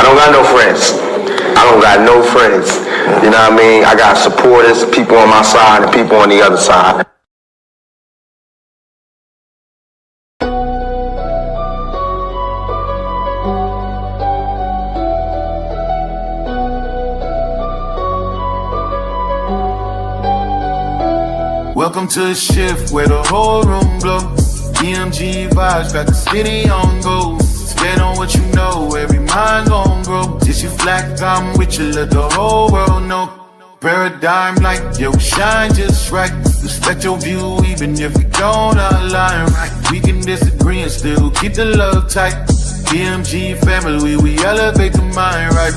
don't got no friends. I don't got no friends. You know what I mean? I got supporters, people on my side and people on the other side. Welcome to the shift where the whole room blow. DMG vibes got the city on go. Stand on what you know, every mind gon' grow. This you flat, I'm with you, let the whole world know. Paradigm like, yo, shine just right. Respect your view even if we don't align right. We can disagree and still keep the love tight. DMG family, we elevate the mind right.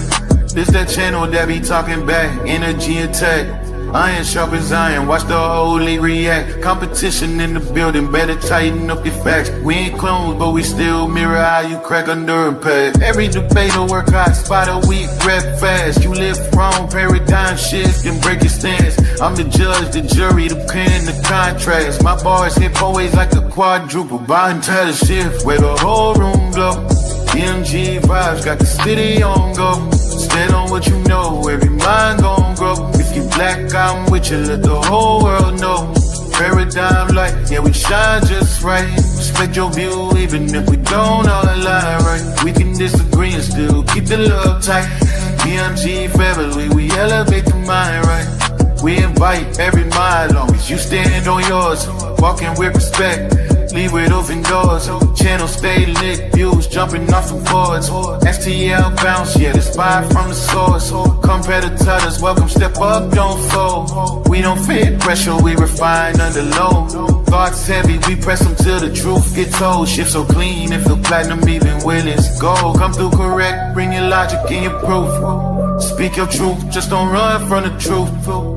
This that channel that be talking back, energy attack. Iron sharp as iron, watch the whole league react. Competition in the building, better tighten up your facts. We ain't clones, but we still mirror how you crack under impact. Every debater work hard, spot a week, rep fast. You live wrong, paradigm shift and break your stance. I'm the judge, the jury, the pen, the contrast. My bars hit always like a quadruple. Bottom tell the shift where the whole room glow. DMG vibes got the city on go. Stand on what you know, every mind gon' grow. If you black, I'm with you, let the whole world know. Paradigm light, yeah, we shine just right. Respect your view, even if we don't all align right. We can disagree and still keep the love tight. DMG family, we elevate the mind right. We invite every mind, long as you stand on yours. Walking with respect, leave with open doors. Channel stay lit, views jumping off the boards. STL bounce, yeah, the spy from the source. Competitors, welcome, step up, don't fold. We don't fit pressure, we refine under load. Thoughts heavy, we press them till the truth get told. Shift so clean, it feel platinum even when it's gold. Come through correct, bring your logic and your proof. Speak your truth, just don't run from the truth.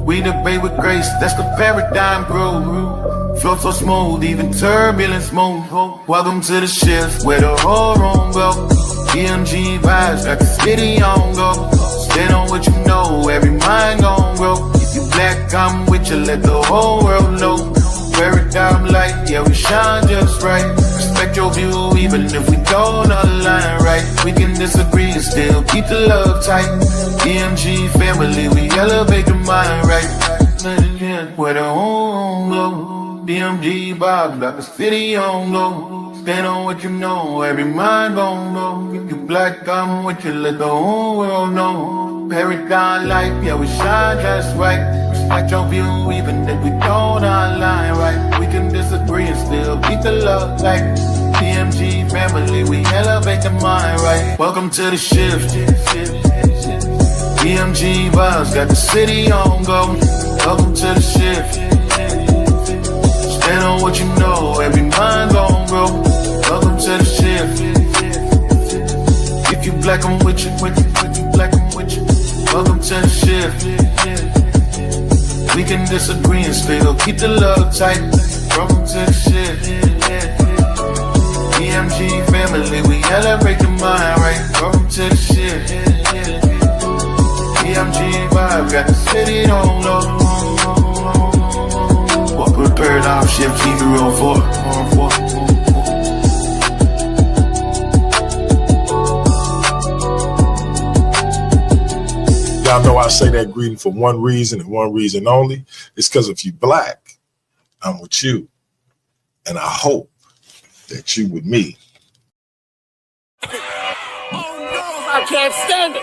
We debate with grace, that's the paradigm brew. Flow so smooth, even turbulence move. Welcome to the shift where the whole room go. DMG vibes got the city on go. Stand on what you know, every mind gon' grow. If you black, I'm with you, let the whole world know. Paradigm light, yeah, we shine just right. Respect your view, even if we don't align right. We can disagree and still keep the love tight. DMG family, we elevate the mind right. Where the whole glow. DMG vibes got the city on low. Stand on what you know, every mind gon' go. If you black, I'm with you, let the whole world know. Paradigm light, yeah, we shine just right. Respect your view, even if we don't align right. We can disagree and still keep the love tight. DMG family, we elevate the mind right. Welcome to the shift. DMG vibes got the city on go. Welcome to the shift. Stand on what you know, every mind gon' grow. Welcome to the shift. If you black, I'm with you, with you black, I'm with you. Welcome to the shift. We can disagree and still keep the love tight. Welcome to the shift. DMG family, we elevate the mind right. Welcome to the shift. DMG vibe got the city on low. Walk with paradigm shift, keep it real for. Y'all know I say that greeting for one reason and one reason only. It's because if you black, I'm with you. And I hope that you with me. Oh no, I can't stand it.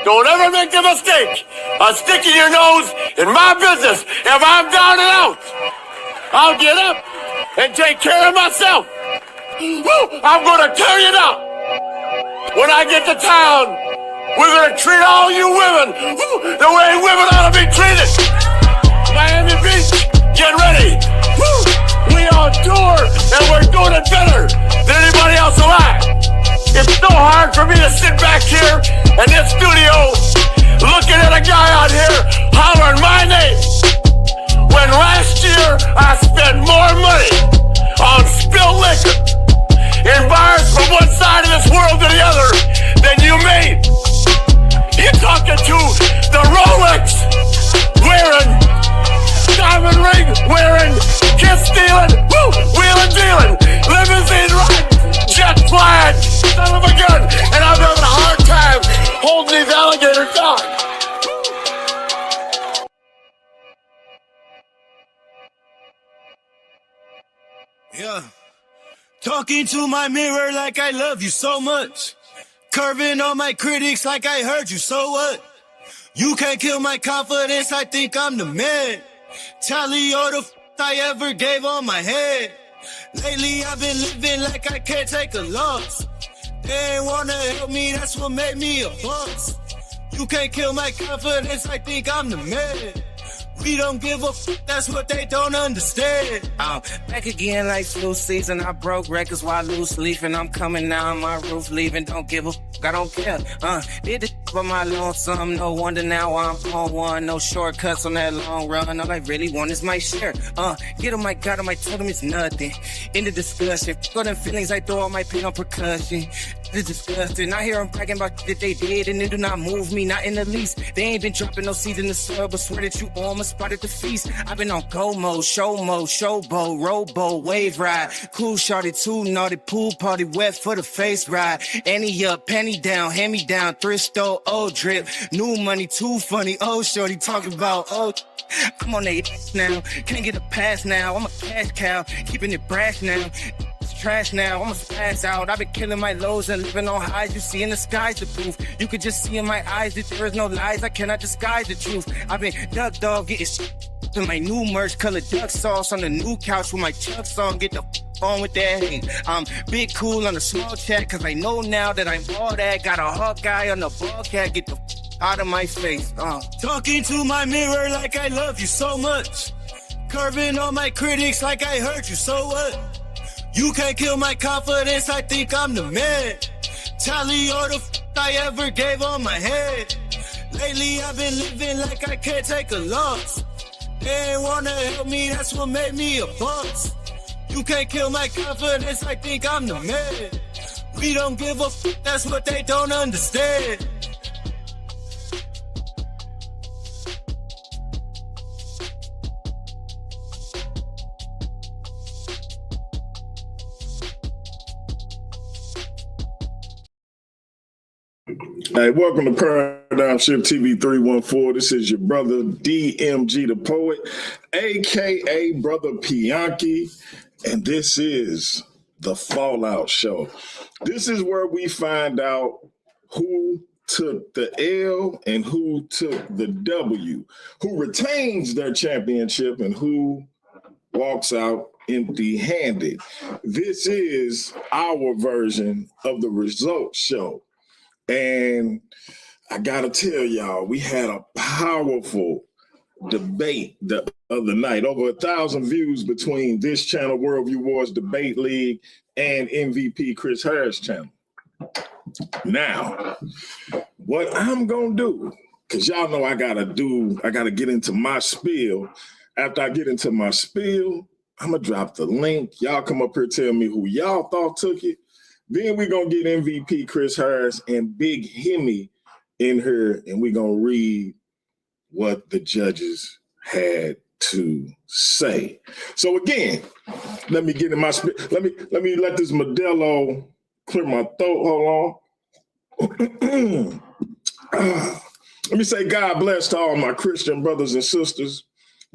Don't ever make the mistake of sticking your nose in my business. If I'm down and out, I'll get up and take care of myself. Woo, I'm gonna tear you down. When I get to town, we're gonna treat all you women the way women ought to be treated. Miami Beach, get ready. We on tour and we're doing it better than anybody else alive. It's so hard for me to sit back here in this studio looking at a guy out here hollering my name when last year I spent more money on spilled liquor in bars from one side of this world to the other than you made. You're talking to the Rolex wearing, diamond ring wearing, kiss stealing, wheeling dealing, limousine riding, jet flying, son of a gun, and I'm having a hard time Talking to my mirror like I love you so much. Curving on my critics like I heard you, so what? You can't kill my confidence, I think I'm the man. Tally all the I ever gave on my head. Lately I've been living like I can't take a loss. They ain't wanna help me, that's what made me a boss. You can't kill my confidence, I think I'm the man. We don't give a that's what they don't understand. I'm back again like flu season. I broke records while loose leafing. I'm coming down my roof, leaving. Don't give a I don't care. Did the for my lonesome. No wonder now I'm on one. No shortcuts on that long run. All I really want is my share. Get on my God, I told him it's nothing. In the discussion, got them feelings, I throw all my pain on percussion. It's disgusting. I hear them bragging about that they did, and it do not move me, not in the least. They ain't been dropping no seeds in the soil, but swear that you on my spot at the feast. I've been on go mode, showboat, rowboat, wave ride. Cool shorty, too naughty, pool party, wet for the face ride. Annie up, penny down, hand me down, thrift store, old drip. New money, too funny, old shorty talking about old. I'm on they now, can't get a pass now. I'm a cash cow, keeping it brash now. Trash now, I'ma pass out. I've been killing my lows and living on highs. You see in the sky's the proof. You could just see in my eyes that there is no lies. I cannot disguise the truth. I've been duck dog getting to my new merch, colored duck sauce on the new couch with my Chuck song. Get the on with that hate. I'm big cool on the small chat, cause I know now that I'm all that. Got a Hawkeye on the ball cat. Get the out of my face. Talking to my mirror like I love you so much. Curving on my critics like I heard you, so what? You can't kill my confidence, I think I'm the man. Tally all the I ever gave on my head. Lately I've been living like I can't take a loss. They ain't wanna help me, that's what made me a boss. You can't kill my confidence, I think I'm the man. We don't give a that's what they don't understand. Hey, welcome to Paradigm Shift TV 314. This is your brother DMG the Poet, aka Brother Pianki, and this is the Fallout Show. This is where we find out who took the L and who took the W, who retains their championship and who walks out empty-handed. This is our version of the results show. And I gotta tell y'all, we had a powerful debate the other night. Over 1,000 views between this channel, Worldview Wars Debate League, and MVP Chris Harris channel. Now, what I'm gonna do, because y'all know I gotta get into my spiel. After I get into my spiel, I'm gonna drop the link. Y'all come up here, tell me who y'all thought took it. Then we're going to get MVP Chris Harris and Big Himmy in here, and we're going to read what the judges had to say. So again, let me get in my let me let this Modelo clear my throat. Hold on. Let me say God bless to all my Christian brothers and sisters.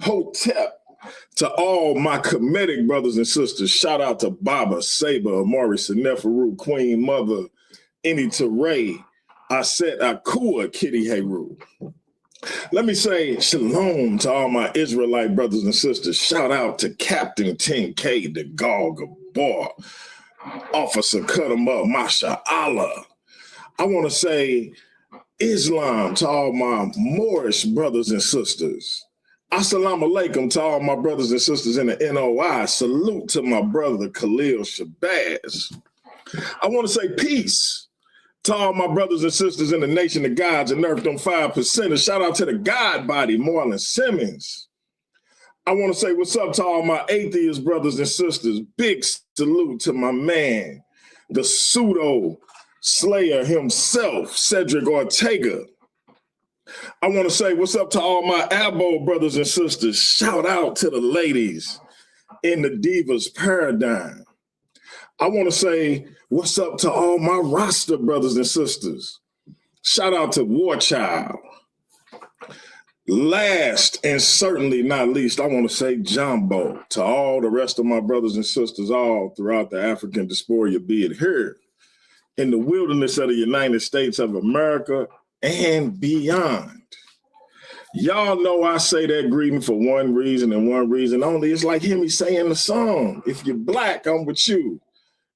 Hotep to all my Kemetic brothers and sisters. Shout out to Baba, Saber, Amari, Seneferu, Queen Mother, Any Teray, Aset Akua, Kitty Heru. Let me say shalom to all my Israelite brothers and sisters. Shout out to Captain 10K, the Gog of Bar, Officer Cut 'em Up, Masha Allah. I want to say Islam to all my Moorish brothers and sisters. Assalamu alaikum to all my brothers and sisters in the NOI. Salute to my brother Khalil Shabazz. I want to say peace to all my brothers and sisters in the nation of gods and Earth on 5%. Shout out to the God body, Marlon Simmons. I want to say what's up to all my atheist brothers and sisters. Big salute to my man, the pseudo slayer himself, Cedric Ortega. I want to say what's up to all my Abo brothers and sisters. Shout out to the ladies in the Divas Paradigm. I want to say what's up to all my Rasta brothers and sisters. Shout out to War Child. Last and certainly not least, I want to say Jumbo to all the rest of my brothers and sisters all throughout the African diaspora, be it here in the wilderness of the United States of America and beyond. Y'all know I say that greeting for one reason and one reason only. It's like Himmy saying the song, if you're black, I'm with you.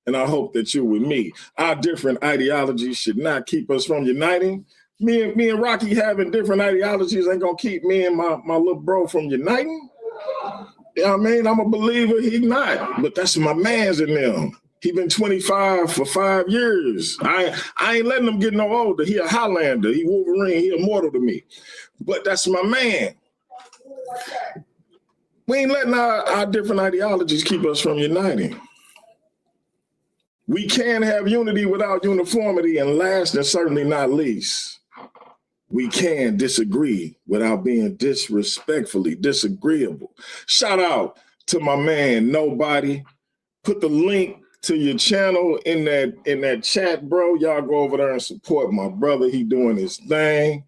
And I hope that you're with me. Our different ideologies should not keep us from uniting. Me and Rocky having different ideologies ain't gonna keep me and my little bro from uniting. You know what I mean? I'm a believer, he not. But that's my mans in them. He been 25 for 5 years. I ain't letting him get no older. He a Highlander. He Wolverine. He immortal to me. But that's my man. We ain't letting our different ideologies keep us from uniting. We can have unity without uniformity, and last and certainly not least, we can disagree without being disrespectfully disagreeable. Shout out to my man, Nobody. Put the link to your channel in that chat, bro. Y'all go over there and support my brother. He doing his thing.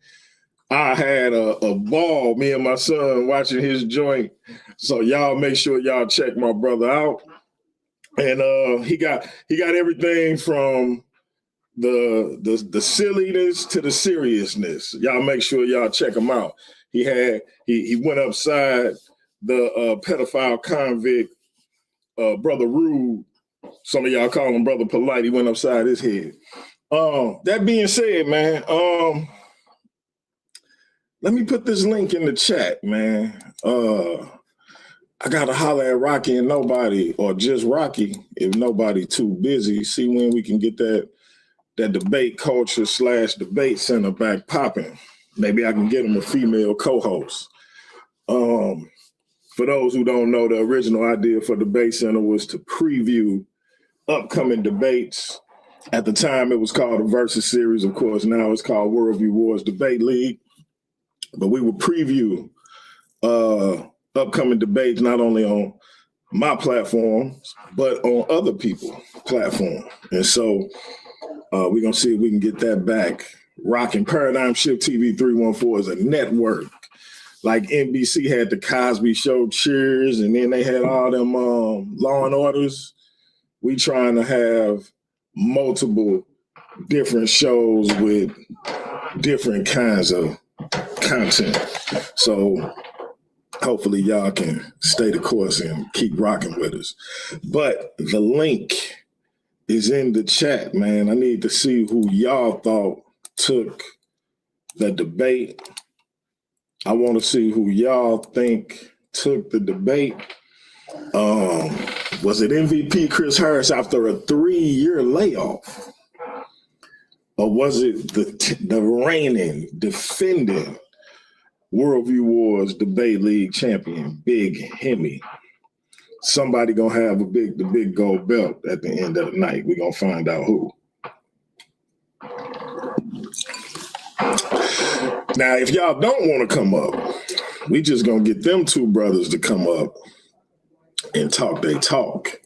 I had a ball, me and my son, watching his joint. So y'all make sure y'all check my brother out. And he got everything from the silliness to the seriousness. Y'all make sure y'all check him out. He went upside the pedophile convict, Brother Rude. Some of y'all call him Brother Polite. He went upside his head. That being said, man, let me put this link in the chat, man. I gotta holler at Rocky and Nobody, or just Rocky if nobody too busy. See when we can get that debate culture / debate center back popping. Maybe I can get him a female co-host. For those who don't know, the original idea for Debate Center was to preview upcoming debates. At the time, it was called the Versus Series. Of course, now it's called Worldview Wars Debate League. But we will preview upcoming debates not only on my platforms, but on other people's platforms. And so we're going to see if we can get that back. Rocking Paradigm Shift TV 314 is a network. Like NBC had the Cosby Show, Cheers, and then they had all them Law and Orders. We trying to have multiple different shows with different kinds of content. So hopefully y'all can stay the course and keep rocking with us. But the link is in the chat, man. I need to see who y'all thought took the debate. I want to see who y'all think took the debate. Was it MVP Chris Harris after a 3-year layoff? Or was it the reigning, defending Worldview Wars Debate League champion, Big Himmy? Somebody gonna have the big gold belt at the end of the night. We're gonna find out who. Now, if y'all don't want to come up, we just gonna get them two brothers to come up and talk they talk,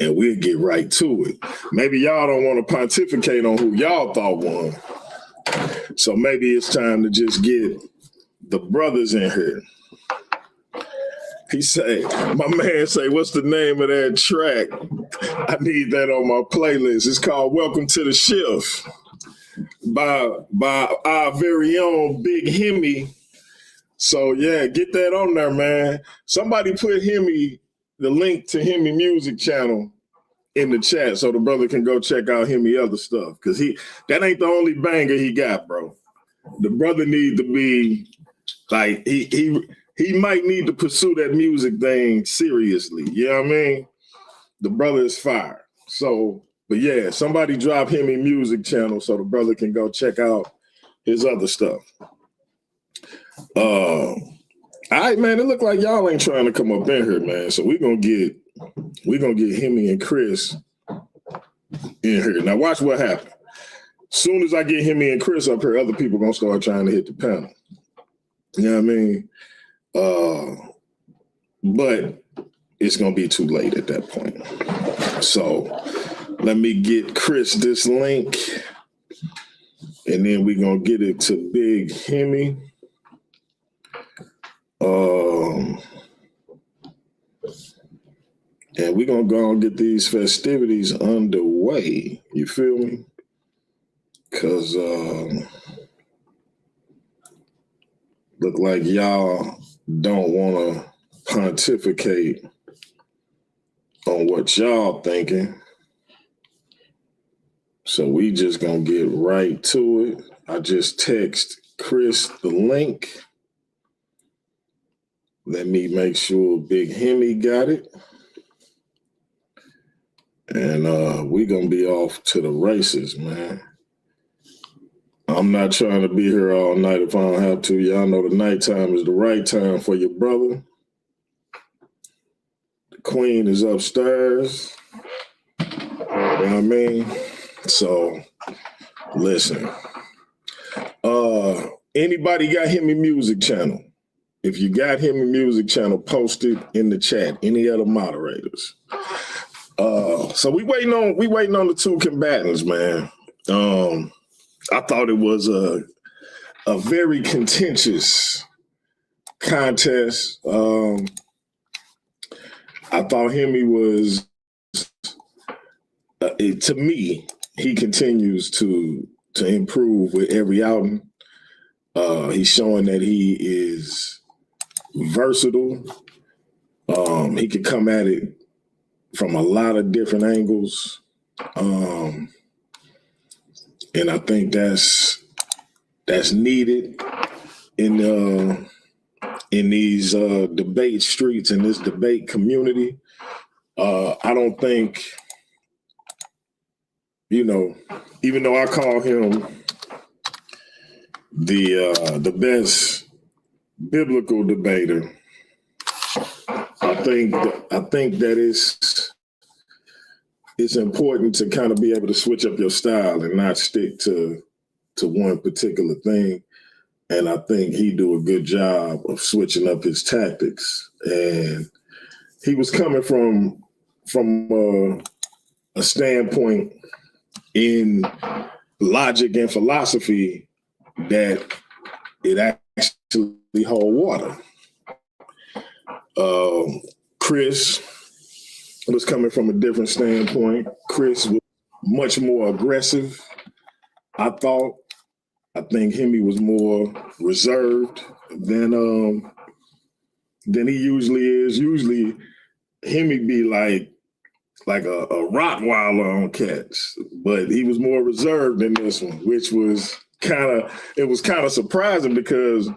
and we'll get right to it. Maybe y'all don't want to pontificate on who y'all thought won. So maybe it's time to just get the brothers in here. My man say, what's the name of that track? I need that on my playlist. It's called Welcome to the Shift by our very own Big Himmy. So yeah, get that on there, man. Somebody put Himmy, the link to Himmy music channel in the chat so the brother can go check out Himmy other stuff. Cause that ain't the only banger he got, bro. The brother need to be like, he might need to pursue that music thing seriously. You know what I mean? The brother is fire. So, but yeah, somebody drop Himmy music channel so the brother can go check out his other stuff. All right, man, it look like y'all ain't trying to come up in here, man. So we're gonna get Himmy and Chris in here. Now watch what happens. Soon as I get Himmy and Chris up here, other people gonna start trying to hit the panel. You know what I mean? But it's gonna be too late at that point. So let me get Chris this link, and then we're gonna get it to Big Himmy. And we're going to go and get these festivities underway. You feel me? Because look like y'all don't want to pontificate on what y'all thinking. So we just going to get right to it. I just text Chris the link. Let me make sure Big Himmy got it. And we're going to be off to the races, man. I'm not trying to be here all night if I don't have to. Y'all know the nighttime is the right time for your brother. The queen is upstairs. You know what I mean? So, listen. Anybody got Himmy Music Channel? If you got Himmy Music Channel, post it in the chat. Any other moderators? So we waiting on the two combatants, man. I thought it was a very contentious contest. I thought Himmy was, to me, he continues to improve with every outing. He's showing that he is versatile. He can come at it from a lot of different angles. And I think that's needed in these debate streets, in this debate community. I don't think, even though I call him the best biblical debater, I think that it's important to kind of be able to switch up your style and not stick to one particular thing. And I think he do a good job of switching up his tactics. And he was coming from a standpoint in logic and philosophy that it actually hold water. Chris was coming from a different standpoint. Chris was much more aggressive, I thought. I think Himmy was more reserved than he usually is. Usually Himmy be like a Rottweiler on cats, but he was more reserved in this one, which was kind of surprising because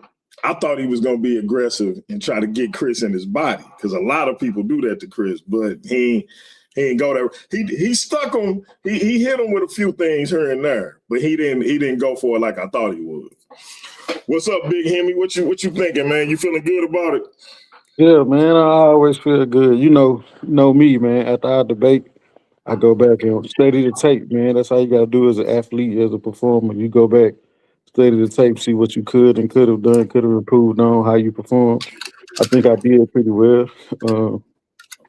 I thought he was going to be aggressive and try to get Chris in his body, because a lot of people do that to Chris, but he ain't go there. He stuck him. He hit him with a few things here and there, but he didn't go for it like I thought he would. What's up, Big Himmy? What you thinking, man? You feeling good about it? Yeah, man. I always feel good. You know me, man. After our debate, I go back and study the tape, man. That's how you gotta do as an athlete, as a performer. You go back, study the tape, see what you could and could have done, could have improved on how you performed. I think I did pretty well.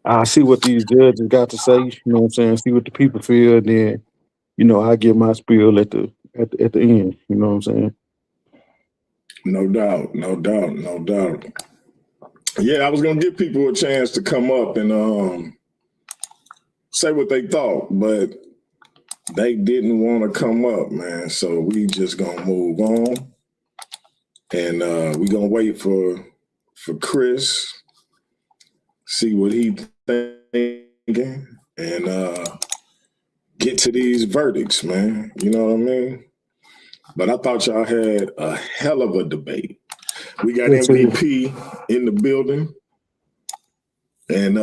I see what these judges got to say, you know what I'm saying, see what the people feel, and then, I give my spiel at the end, you know what I'm saying? No doubt. Yeah, I was gonna give people a chance to come up and say what they thought, but they didn't want to come up, man. So we just gonna move on, and we gonna wait for Chris, see what he thinking, and get to these verdicts, man. You know what I mean? But I thought y'all had a hell of a debate. We got MVP in the building. And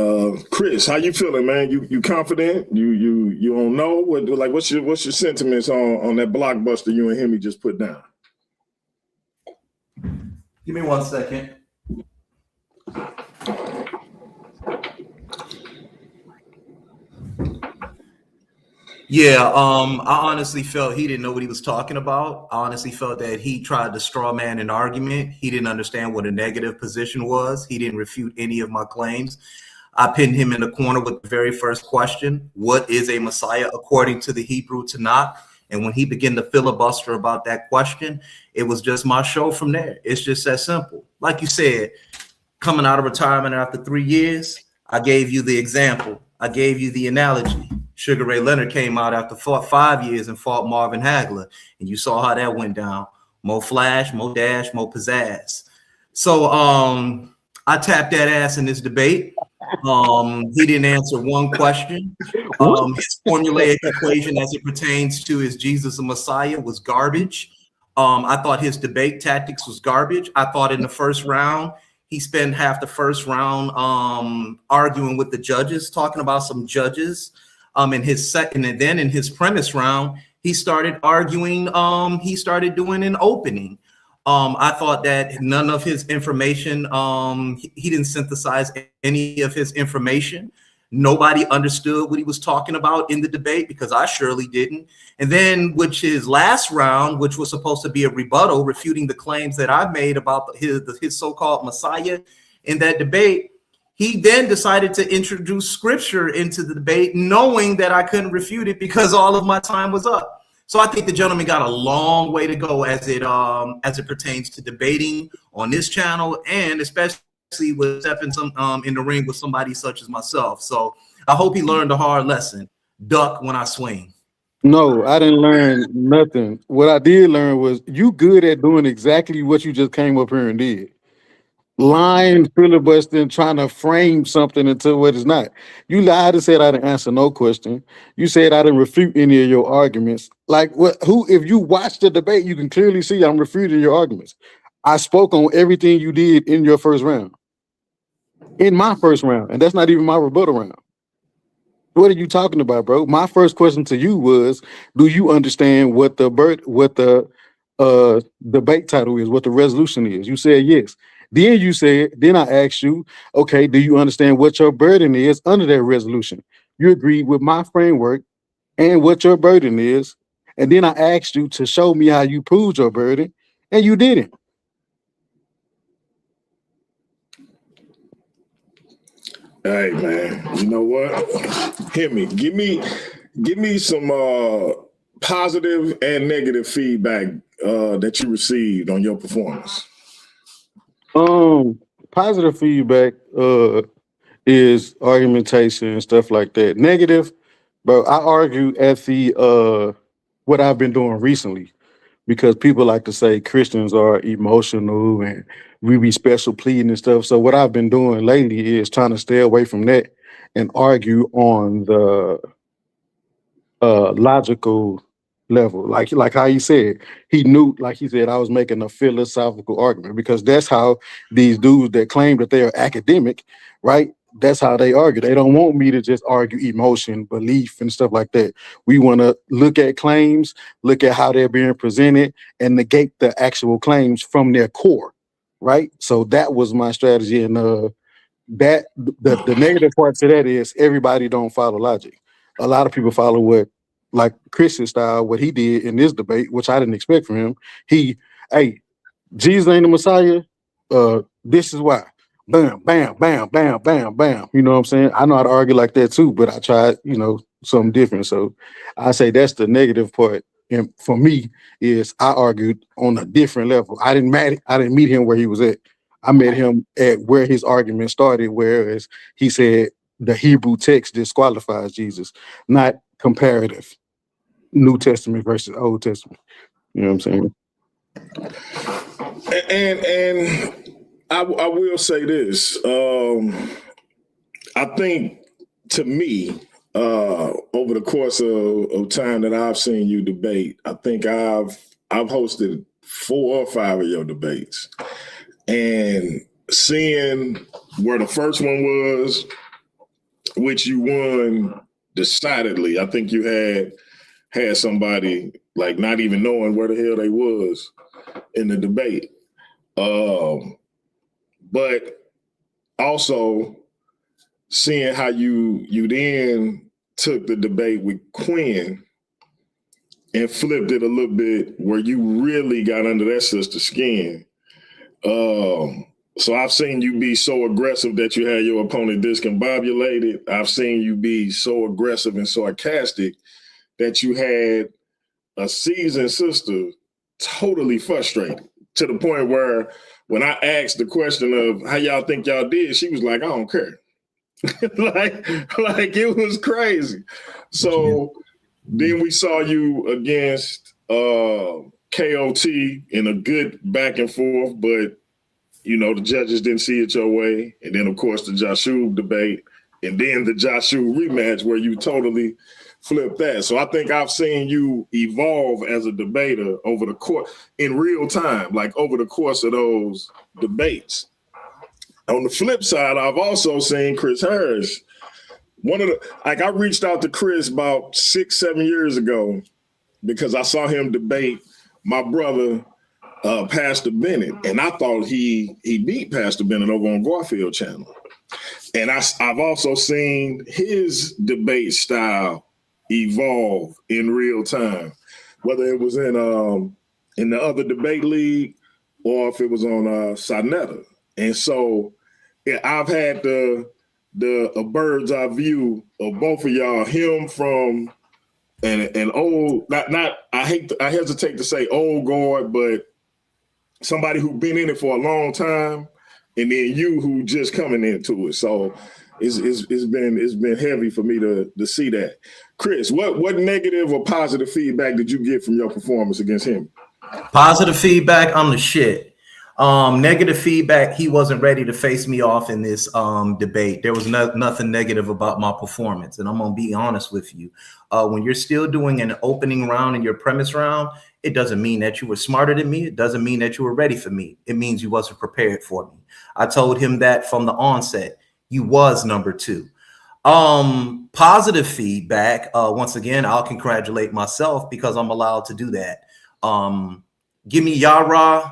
Chris, how you feeling, man? You confident? You don't know what's your sentiments on that blockbuster you and Himmy just put down? Give me 1 second. Yeah, I honestly felt he didn't know what he was talking about. I honestly felt that he tried to straw man an argument. He didn't understand what a negative position was. He didn't refute any of my claims. I pinned him in the corner with the very first question: what is a Messiah according to the Hebrew Tanakh? And when he began to filibuster about that question, it was just my show from there. It's just that simple. Like you said, coming out of retirement after 3 years, I gave you the example. I gave you the analogy. Sugar Ray Leonard came out after 5 years and fought Marvin Hagler, and you saw how that went down. More flash, more dash, more pizzazz. So I tapped that ass in this debate. He didn't answer one question. His formulaic equation as it pertains to is Jesus a Messiah was garbage. I thought his debate tactics was garbage. I thought in the first round, he spent half the first round arguing with the judges, talking about some judges. In his second, and then in his premise round, he started arguing. He started doing an opening. I thought that none of his information, he didn't synthesize any of his information. Nobody understood what he was talking about in the debate, because I surely didn't. And then, which his last round, which was supposed to be a rebuttal, refuting the claims that I made about his so-called Messiah in that debate, he then decided to introduce scripture into the debate, knowing that I couldn't refute it because all of my time was up. So I think the gentleman got a long way to go as it pertains to debating on this channel, and especially with stepping in the ring with somebody such as myself. So I hope he learned a hard lesson. Duck when I swing. No, I didn't learn nothing. What I did learn was you good at doing exactly what you just came up here and did. Lying, filibustering, trying to frame something into what it's not. You lied and said I didn't answer no question. You said I didn't refute any of your arguments. Like what? Who? If you watch the debate, you can clearly see I'm refuting your arguments. I spoke on everything you did in your first round, in my first round, and that's not even my rebuttal round. What are you talking about, bro? My first question to you was, do you understand what the debate title is, what the resolution is? You said yes. Then I asked you, okay, do you understand what your burden is under that resolution? You agreed with my framework and what your burden is. And then I asked you to show me how you proved your burden, and you didn't. Hey man, you know what? Himmy, give me some positive and negative feedback that you received on your performance. Positive feedback is argumentation and stuff like that. Negative, bro, I argue at the what I've been doing recently, because people like to say Christians are emotional and we be special pleading and stuff. So what I've been doing lately is trying to stay away from that and argue on the logical level. Like how he said, he knew, like he said, I was making a philosophical argument, because that's how these dudes that claim that they are academic, right? That's how they argue. They don't want me to just argue emotion, belief, and stuff like that. We want to look at claims, look at how they're being presented, and negate the actual claims from their core, right? So that was my strategy. And that the negative part to that is everybody don't follow logic. A lot of people follow what, like Christian style, what he did in this debate, which I didn't expect from him. Hey, Jesus ain't the Messiah. This is why. Bam, bam, bam, bam, bam, bam. You know what I'm saying? I know how to argue like that too, but I tried, something different. So I say that's the negative part. And for me, is I argued on a different level. I didn't meet him where he was at. I met him at where his argument started, whereas he said the Hebrew text disqualifies Jesus, not comparative. New Testament versus Old Testament. You know what I'm saying? And I will say this. I think, to me, over the course of time that I've seen you debate, I think I've hosted 4 or 5 of your debates, and seeing where the first one was, which you won decidedly. I think you had somebody like not even knowing where the hell they was in the debate. But also seeing how you then took the debate with Quinn and flipped it a little bit where you really got under that sister's skin. So I've seen you be so aggressive that you had your opponent discombobulated. I've seen you be so aggressive and sarcastic that you had a seasoned sister totally frustrated. to the point where when I asked the question of how y'all think y'all did, she was like, I don't care. like it was crazy. So then we saw you against KOT in a good back and forth, but you know, the judges didn't see it your way. And then of course the Joshua debate, and then the Joshua rematch where you totally flipped that. So I think I've seen you evolve as a debater over the course in real time, like over the course of those debates. On the flip side, I've also seen Chris Harris. I reached out to Chris about 6-7 years ago because I saw him debate my brother, Pastor Bennett, and I thought he beat Pastor Bennett over on Garfield Channel. And I've also seen his debate style evolve in real time, whether it was in the other debate league or if it was on Sonetta. And so I've had a bird's eye view of both of y'all. Him from an old, I hesitate to say old guard, but somebody who's been in it for a long time, and then you who just coming into it. So it's been heavy for me to see that. Chris, what negative or positive feedback did you get from your performance against him? Positive feedback, I'm the shit. Negative feedback, he wasn't ready to face me off in this debate. There was nothing negative about my performance, and I'm gonna be honest with you. When you're still doing an opening round and your premise round, it doesn't mean that you were smarter than me. It doesn't mean that you were ready for me. It means you wasn't prepared for me. I told him that from the onset. You was number 2. Positive feedback, once again, I'll congratulate myself because I'm allowed to do that. Give me Yara.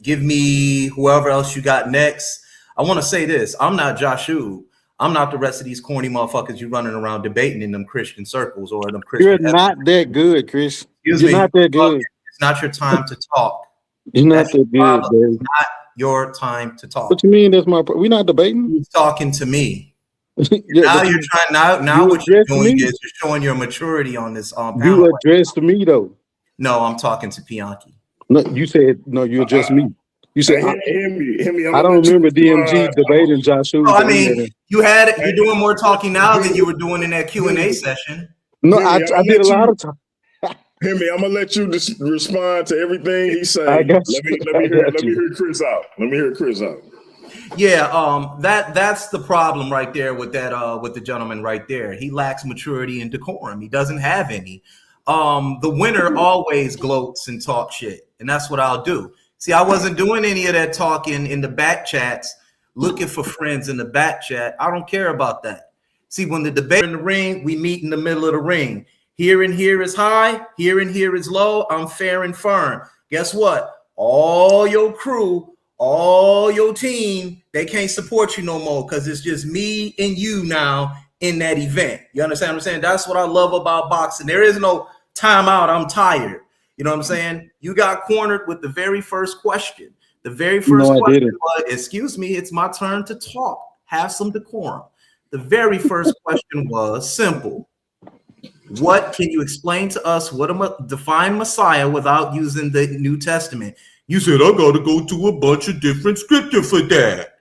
Give me whoever else you got next. I want to say this. I'm not Joshua. I'm not the rest of these corny motherfuckers you running around debating in them Christian circles or them Christian. You're not that good, Chris. Excuse You're me. not that good. It's not your time to talk. You're not that good, baby. It's not your time to talk. What you mean? We're not debating. He's talking to me. Yeah, now you're trying. Now what you're doing is you're showing your maturity on this panel. You addressed me though. No, I'm talking to Bianchi. No, you said no. You addressed me. You said Himmy, I don't remember DMG debating Joshua. Oh, I mean, you're doing more talking now than you were doing in that Q&A session. No, I did a lot of time. Himmy, I'm gonna let you respond to everything he said. Let me hear Chris out. Let me hear Chris out. Yeah, that's the problem right there with that with the gentleman right there. He lacks maturity and decorum. He doesn't have any. The winner always gloats and talk shit, and that's what I'll do. See, I wasn't doing any of that talking in the back chats, looking for friends in the back chat. I don't care about that. See, when the debate in the ring, we meet in the middle of the ring. Here and here is high, here and here is low. I'm fair and firm. Guess what? All your crew, all your team, they can't support you no more because it's just me and you now in that event. You understand what I'm saying? That's what I love about boxing. There is no timeout. I'm tired. You know what I'm saying? You got cornered with the very first question. The very first question was, excuse me, it's my turn to talk. Have some decorum. The very first question was simple. What can you explain to us what define Messiah without using the New Testament? You said, I got to go to a bunch of different scripture for that.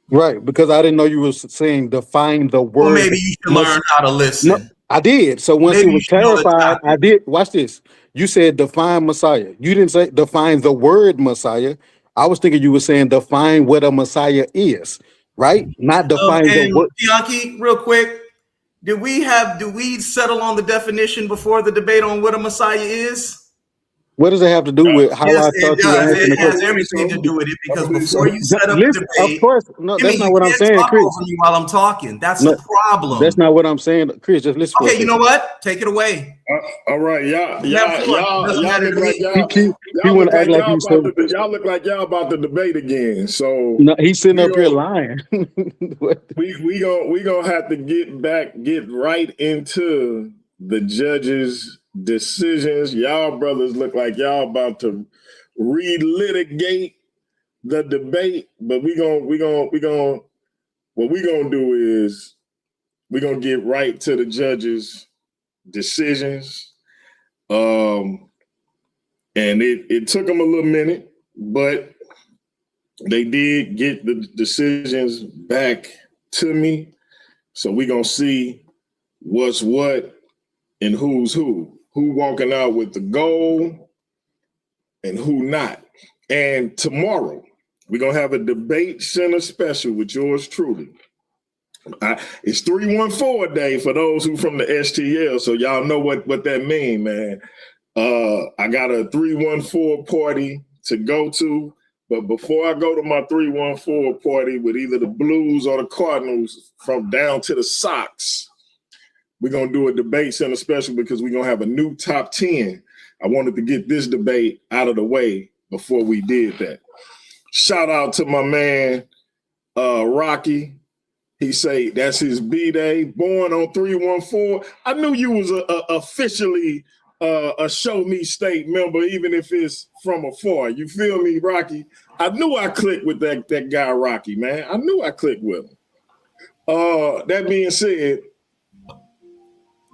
Right, because I didn't know you were saying define the word. Well, maybe you should learn how to listen. No, I did. So once it was clarified, I did. Watch this. You said define Messiah. You didn't say define the word Messiah. I was thinking you were saying define what a Messiah is, right? Not define the word. Bianchi, real quick, do we settle on the definition before the debate on what a Messiah is? What does it have to do with how I thought you were answering the question? It has everything to do with it because before you set up the debate, of course, no, that's not what I'm saying, Chris. While I'm talking, that's the problem. That's not what I'm saying, Chris. Just listen. Okay, you know what? Take it away. All right, y'all look like y'all about to debate again. So no, he's sitting up here lying. we gonna have to get right into the judges' decisions. Y'all brothers look like y'all about to relitigate the debate, but what we gonna do is we're gonna get right to the judges' decisions. And it took them a little minute, but they did get the decisions back to me. So we're going to see what's what and who's who walking out with the gold and who not. And tomorrow, we're going to have a debate center special with yours truly. It's 314 day for those who from the STL, so y'all know what that mean, man. I got a 314 party to go to, but before I go to my 314 party with either the Blues or the Cardinals, from down to the Sox, we're going to do a debate center special because we're going to have a new top 10. I wanted to get this debate out of the way before we did that. Shout out to my man, Rocky. He say that's his B-Day, born on 314. I knew you was officially a Show Me State member, even if it's from afar. You feel me, Rocky? I knew I clicked with that guy, Rocky, man. I knew I clicked with him. That being said,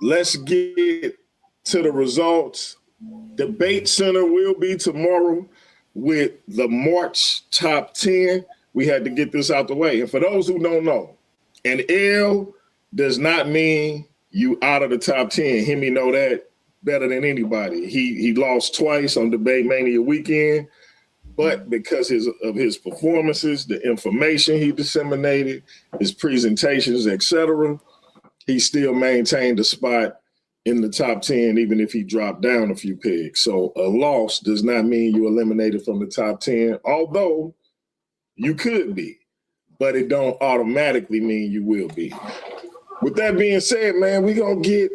let's get to the results. Debate Center will be tomorrow with the March top 10. We had to get this out the way. And for those who don't know, an L does not mean you out of the top 10. Himmy know that better than anybody. He lost twice on Debate Mania weekend, but because of his performances, the information he disseminated, his presentations, etc., he still maintained a spot in the top 10, even if he dropped down a few pegs. So a loss does not mean you eliminated from the top 10, although you could be, but it don't automatically mean you will be. With that being said, man, we gonna get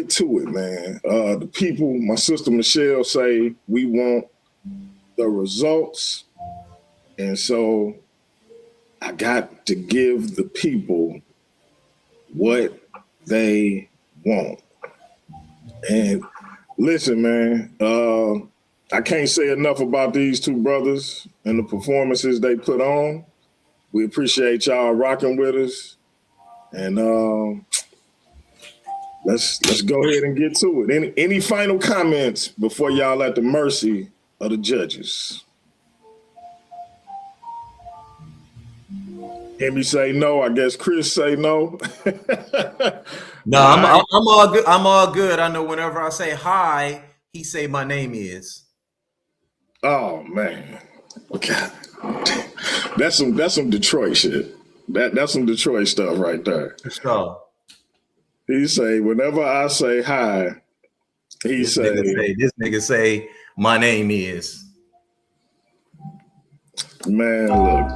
to it, man. The people, my sister Michelle, say we want the results, and so I got to give the people what they want. And listen, man, I can't say enough about these two brothers and the performances they put on. We appreciate y'all rocking with us. And let's go ahead and get to it. Any final comments before y'all at the mercy of the judges? Himmy say no. I guess Chris say no. No, I'm all good. I'm all good. I know whenever I say hi, he say my name is. Oh man, okay. That's some Detroit shit. That's some Detroit stuff right there. For sure. He say whenever I say hi, this nigga say my name is. Man, look.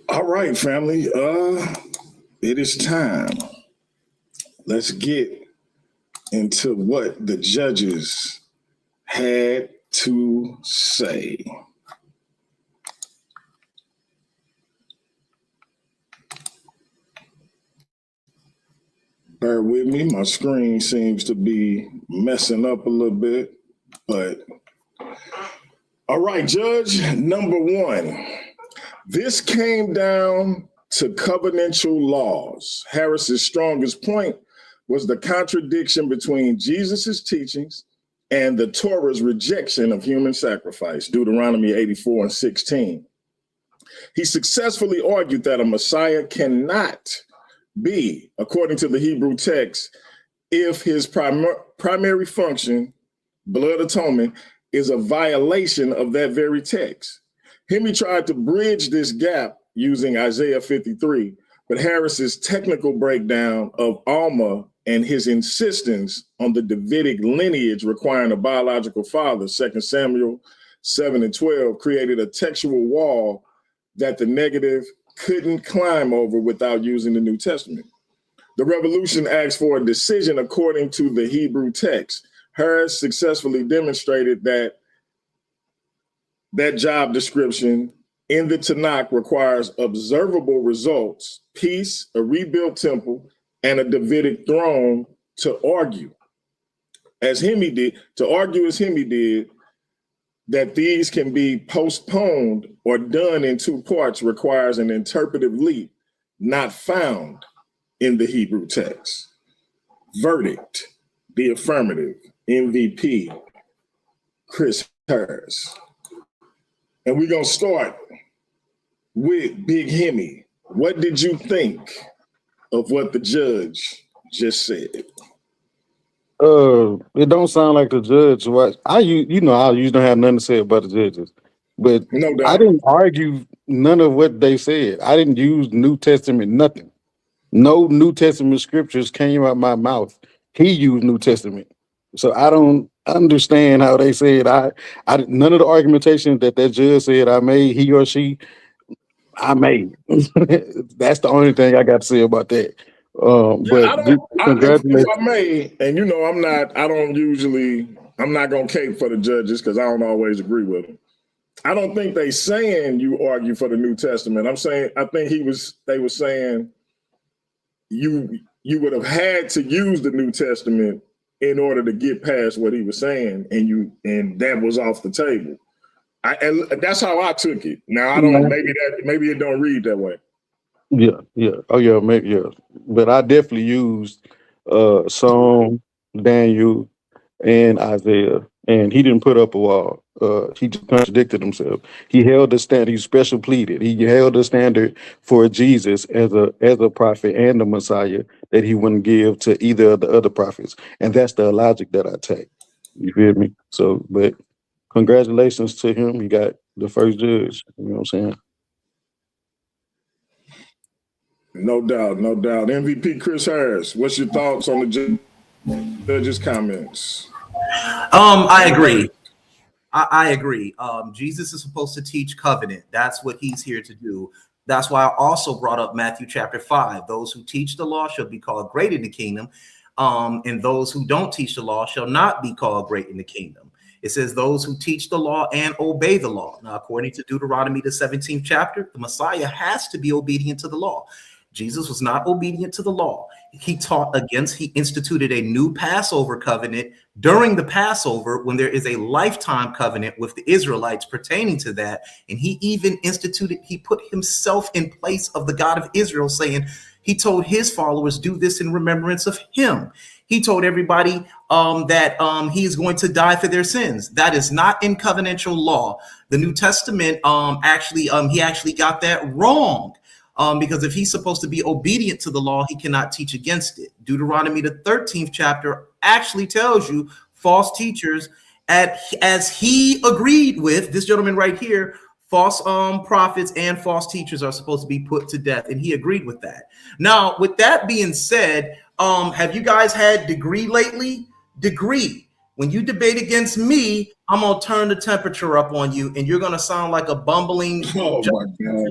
All right, family. It is time. Let's get into what the judges had to say. Bear with me. My screen seems to be messing up a little bit, but all right, judge number one. This came down to covenantal laws. Harris's strongest point was the contradiction between Jesus's teachings and the Torah's rejection of human sacrifice, Deuteronomy 84:16. He successfully argued that a Messiah cannot be, according to the Hebrew text, if his primary function, blood atonement, is a violation of that very text. Himmy tried to bridge this gap using Isaiah 53, but Harris's technical breakdown of Alma and his insistence on the Davidic lineage requiring a biological father, 2 Samuel 7:12, created a textual wall that the negative couldn't climb over without using the New Testament. The revolution asks for a decision according to the Hebrew text. Harris successfully demonstrated that job description in the Tanakh requires observable results, peace, a rebuilt temple, and a Davidic throne to argue as Himmy did, that these can be postponed or done in two parts requires an interpretive leap not found in the Hebrew text. Verdict, the affirmative, MVP, Chris Harris. And we're going to start with Big Himmy. What did you think of what the judge just said? It don't sound like the judge was. I usually don't have nothing to say about the judges, but No doubt. I didn't argue none of what they said. I didn't use New Testament, nothing. No New Testament scriptures came out my mouth. He used New Testament, so I don't understand how they said I none of the argumentation that judge said I made, he or she, I made. That's the only thing I got to say about that. Congratulations. If I may, and I'm not gonna cape for the judges because I don't always agree with them. I don't think they saying you argue for the New Testament. I think they were saying you would have had to use the New Testament in order to get past what he was saying, and that was off the table. And that's how I took it. Now I don't. Maybe it don't read that way. Yeah. Oh yeah, maybe yeah. But I definitely used Psalm, Daniel, and Isaiah, and he didn't put up a wall. He just contradicted himself. He held the standard. He special pleaded. He held the standard for Jesus as a prophet and the Messiah that he wouldn't give to either of the other prophets, and that's the logic that I take. You feel me? So, but congratulations to him. He got the first judge. You know what I'm saying? No doubt. MVP Chris Harris, what's your thoughts on the judge's comments? I agree. I agree. Jesus is supposed to teach covenant. That's what he's here to do. That's why I also brought up Matthew chapter 5. Those who teach the law shall be called great in the kingdom, and those who don't teach the law shall not be called great in the kingdom. It says those who teach the law and obey the law. Now, according to Deuteronomy, the 17th chapter, the Messiah has to be obedient to the law. Jesus was not obedient to the law. He instituted a new Passover covenant during the Passover when there is a lifetime covenant with the Israelites pertaining to that. And he put himself in place of the God of Israel, saying, he told his followers, do this in remembrance of him. He told everybody that he is going to die for their sins. That is not in covenantal law. The New Testament he actually got that wrong. Because if he's supposed to be obedient to the law, he cannot teach against it. Deuteronomy, the 13th chapter, actually tells you false teachers, as he agreed with this gentleman right here, false prophets and false teachers are supposed to be put to death. And he agreed with that. Now, with that being said, have you guys had Degree lately? Degree. When you debate against me, I'm going to turn the temperature up on you, and you're going to sound like a bumbling. Oh, my God.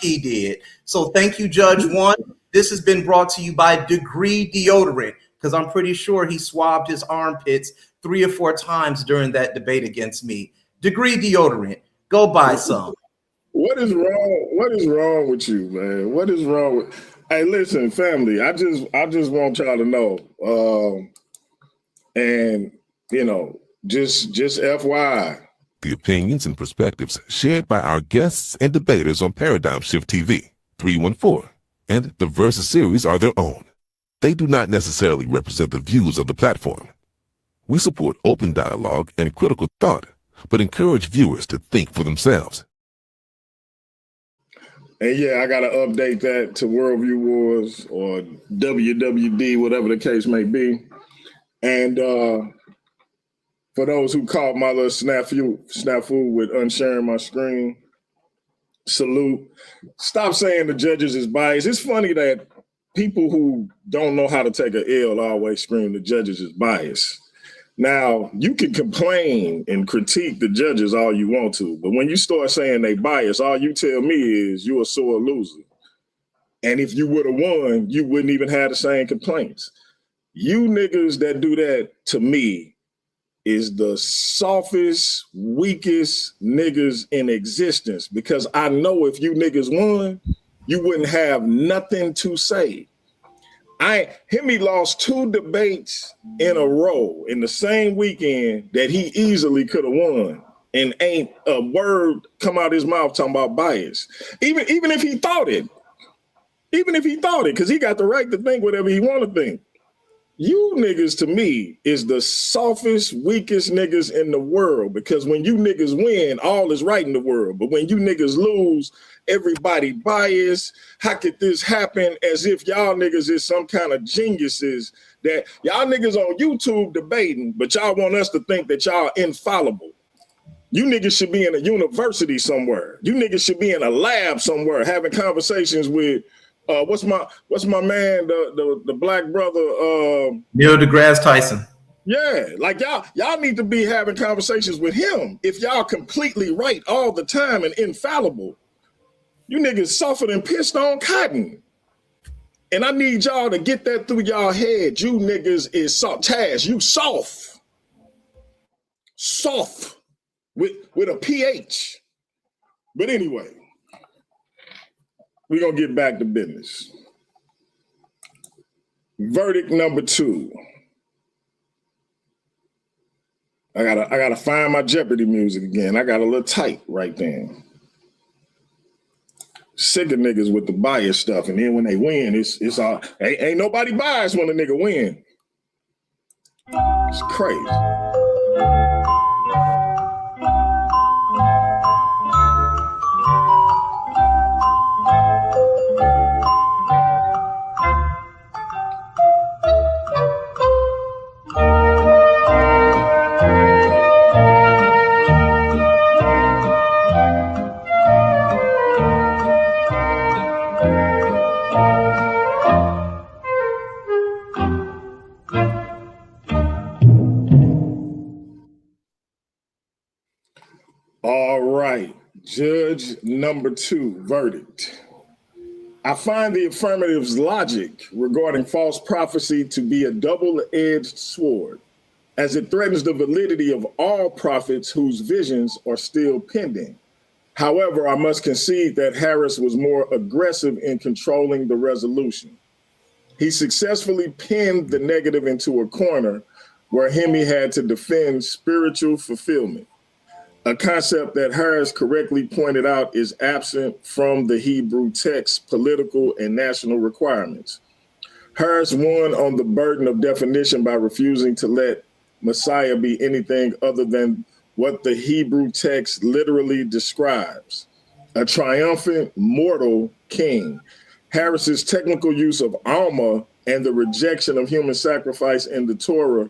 He did. So thank you, Judge One. This has been brought to you by Degree Deodorant, because I'm pretty sure he swabbed his armpits 3 or 4 times during that debate against me. Degree Deodorant. Go buy some. What is wrong? What is wrong with you, man? What is wrong with? Hey, listen, family. I just want y'all to know, and just FYI. The opinions and perspectives shared by our guests and debaters on Paradigm Shift TV 314 and the Versus series are their own. They do not necessarily represent the views of the platform. We support open dialogue and critical thought, but encourage viewers to think for themselves. And yeah, I got to update that to Worldview Wars or WWD, whatever the case may be. And for those who caught my little snafu with unsharing my screen, salute. Stop saying the judges is biased. It's funny that people who don't know how to take an L always scream the judges is biased. Now, you can complain and critique the judges all you want to, but when you start saying they biased, all you tell me is you're a sore loser. And if you would have won, you wouldn't even have the same complaints. You niggas that do that, to me, is the softest, weakest niggas in existence, because I know if you niggas won, you wouldn't have nothing to say. Himmy lost 2 debates in a row in the same weekend that he easily could have won, and ain't a word come out his mouth talking about bias. Even if he thought it, because he got the right to think whatever he want to think. You niggas, to me, is the softest, weakest niggas in the world, because when you niggas win, all is right in the world. But when you niggas lose, everybody biased. How could this happen? As if y'all niggas is some kind of geniuses, that y'all niggas on YouTube debating, but y'all want us to think that y'all infallible. You niggas should be in a university somewhere. You niggas should be in a lab somewhere having conversations with what's my man, the black brother, Neil deGrasse Tyson. Yeah, like y'all need to be having conversations with him. If y'all completely right all the time and infallible, you niggas softer than pissed on cotton. And I need y'all to get that through y'all head. You niggas is soft. Taz, you soft. Soft with a PH. But anyway, we're gonna get back to business. Verdict number 2. I gotta find my Jeopardy music again. I got a little tight right there. Sick of niggas with the bias stuff, and then when they win, it's all ain't nobody biased when a nigga win. It's crazy. All right, judge number 2, verdict. I find the affirmative's logic regarding false prophecy to be a double-edged sword, as it threatens the validity of all prophets whose visions are still pending. However, I must concede that Harris was more aggressive in controlling the resolution. He successfully pinned the negative into a corner where Himmy had to defend spiritual fulfillment, a concept that Harris correctly pointed out is absent from the Hebrew text's political and national requirements. Harris won on the burden of definition by refusing to let Messiah be anything other than what the Hebrew text literally describes: a triumphant mortal king. Harris's technical use of Alma and the rejection of human sacrifice in the Torah,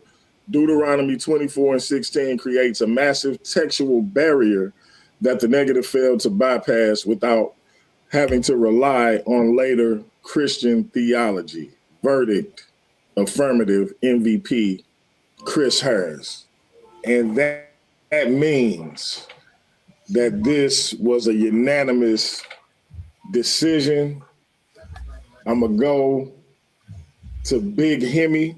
Deuteronomy 24:16, creates a massive textual barrier that the negative failed to bypass without having to rely on later Christian theology. Verdict, affirmative, MVP, Chris Harris. And that means that this was a unanimous decision. I'm going to go to Big Himmy.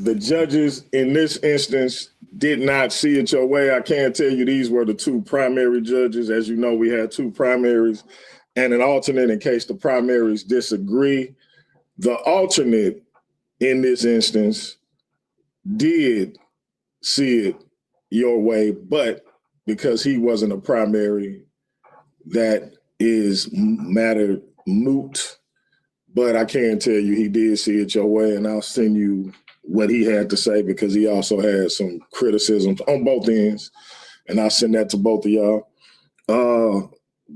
The judges in this instance did not see it your way. I can't tell you these were the 2 primary judges. As you know, we had 2 primaries and an alternate in case the primaries disagree. The alternate in this instance did see it your way, but because he wasn't a primary, that is matter moot. But I can tell you he did see it your way, and I'll send you what he had to say, because he also had some criticisms on both ends, and I'll send that to both of y'all.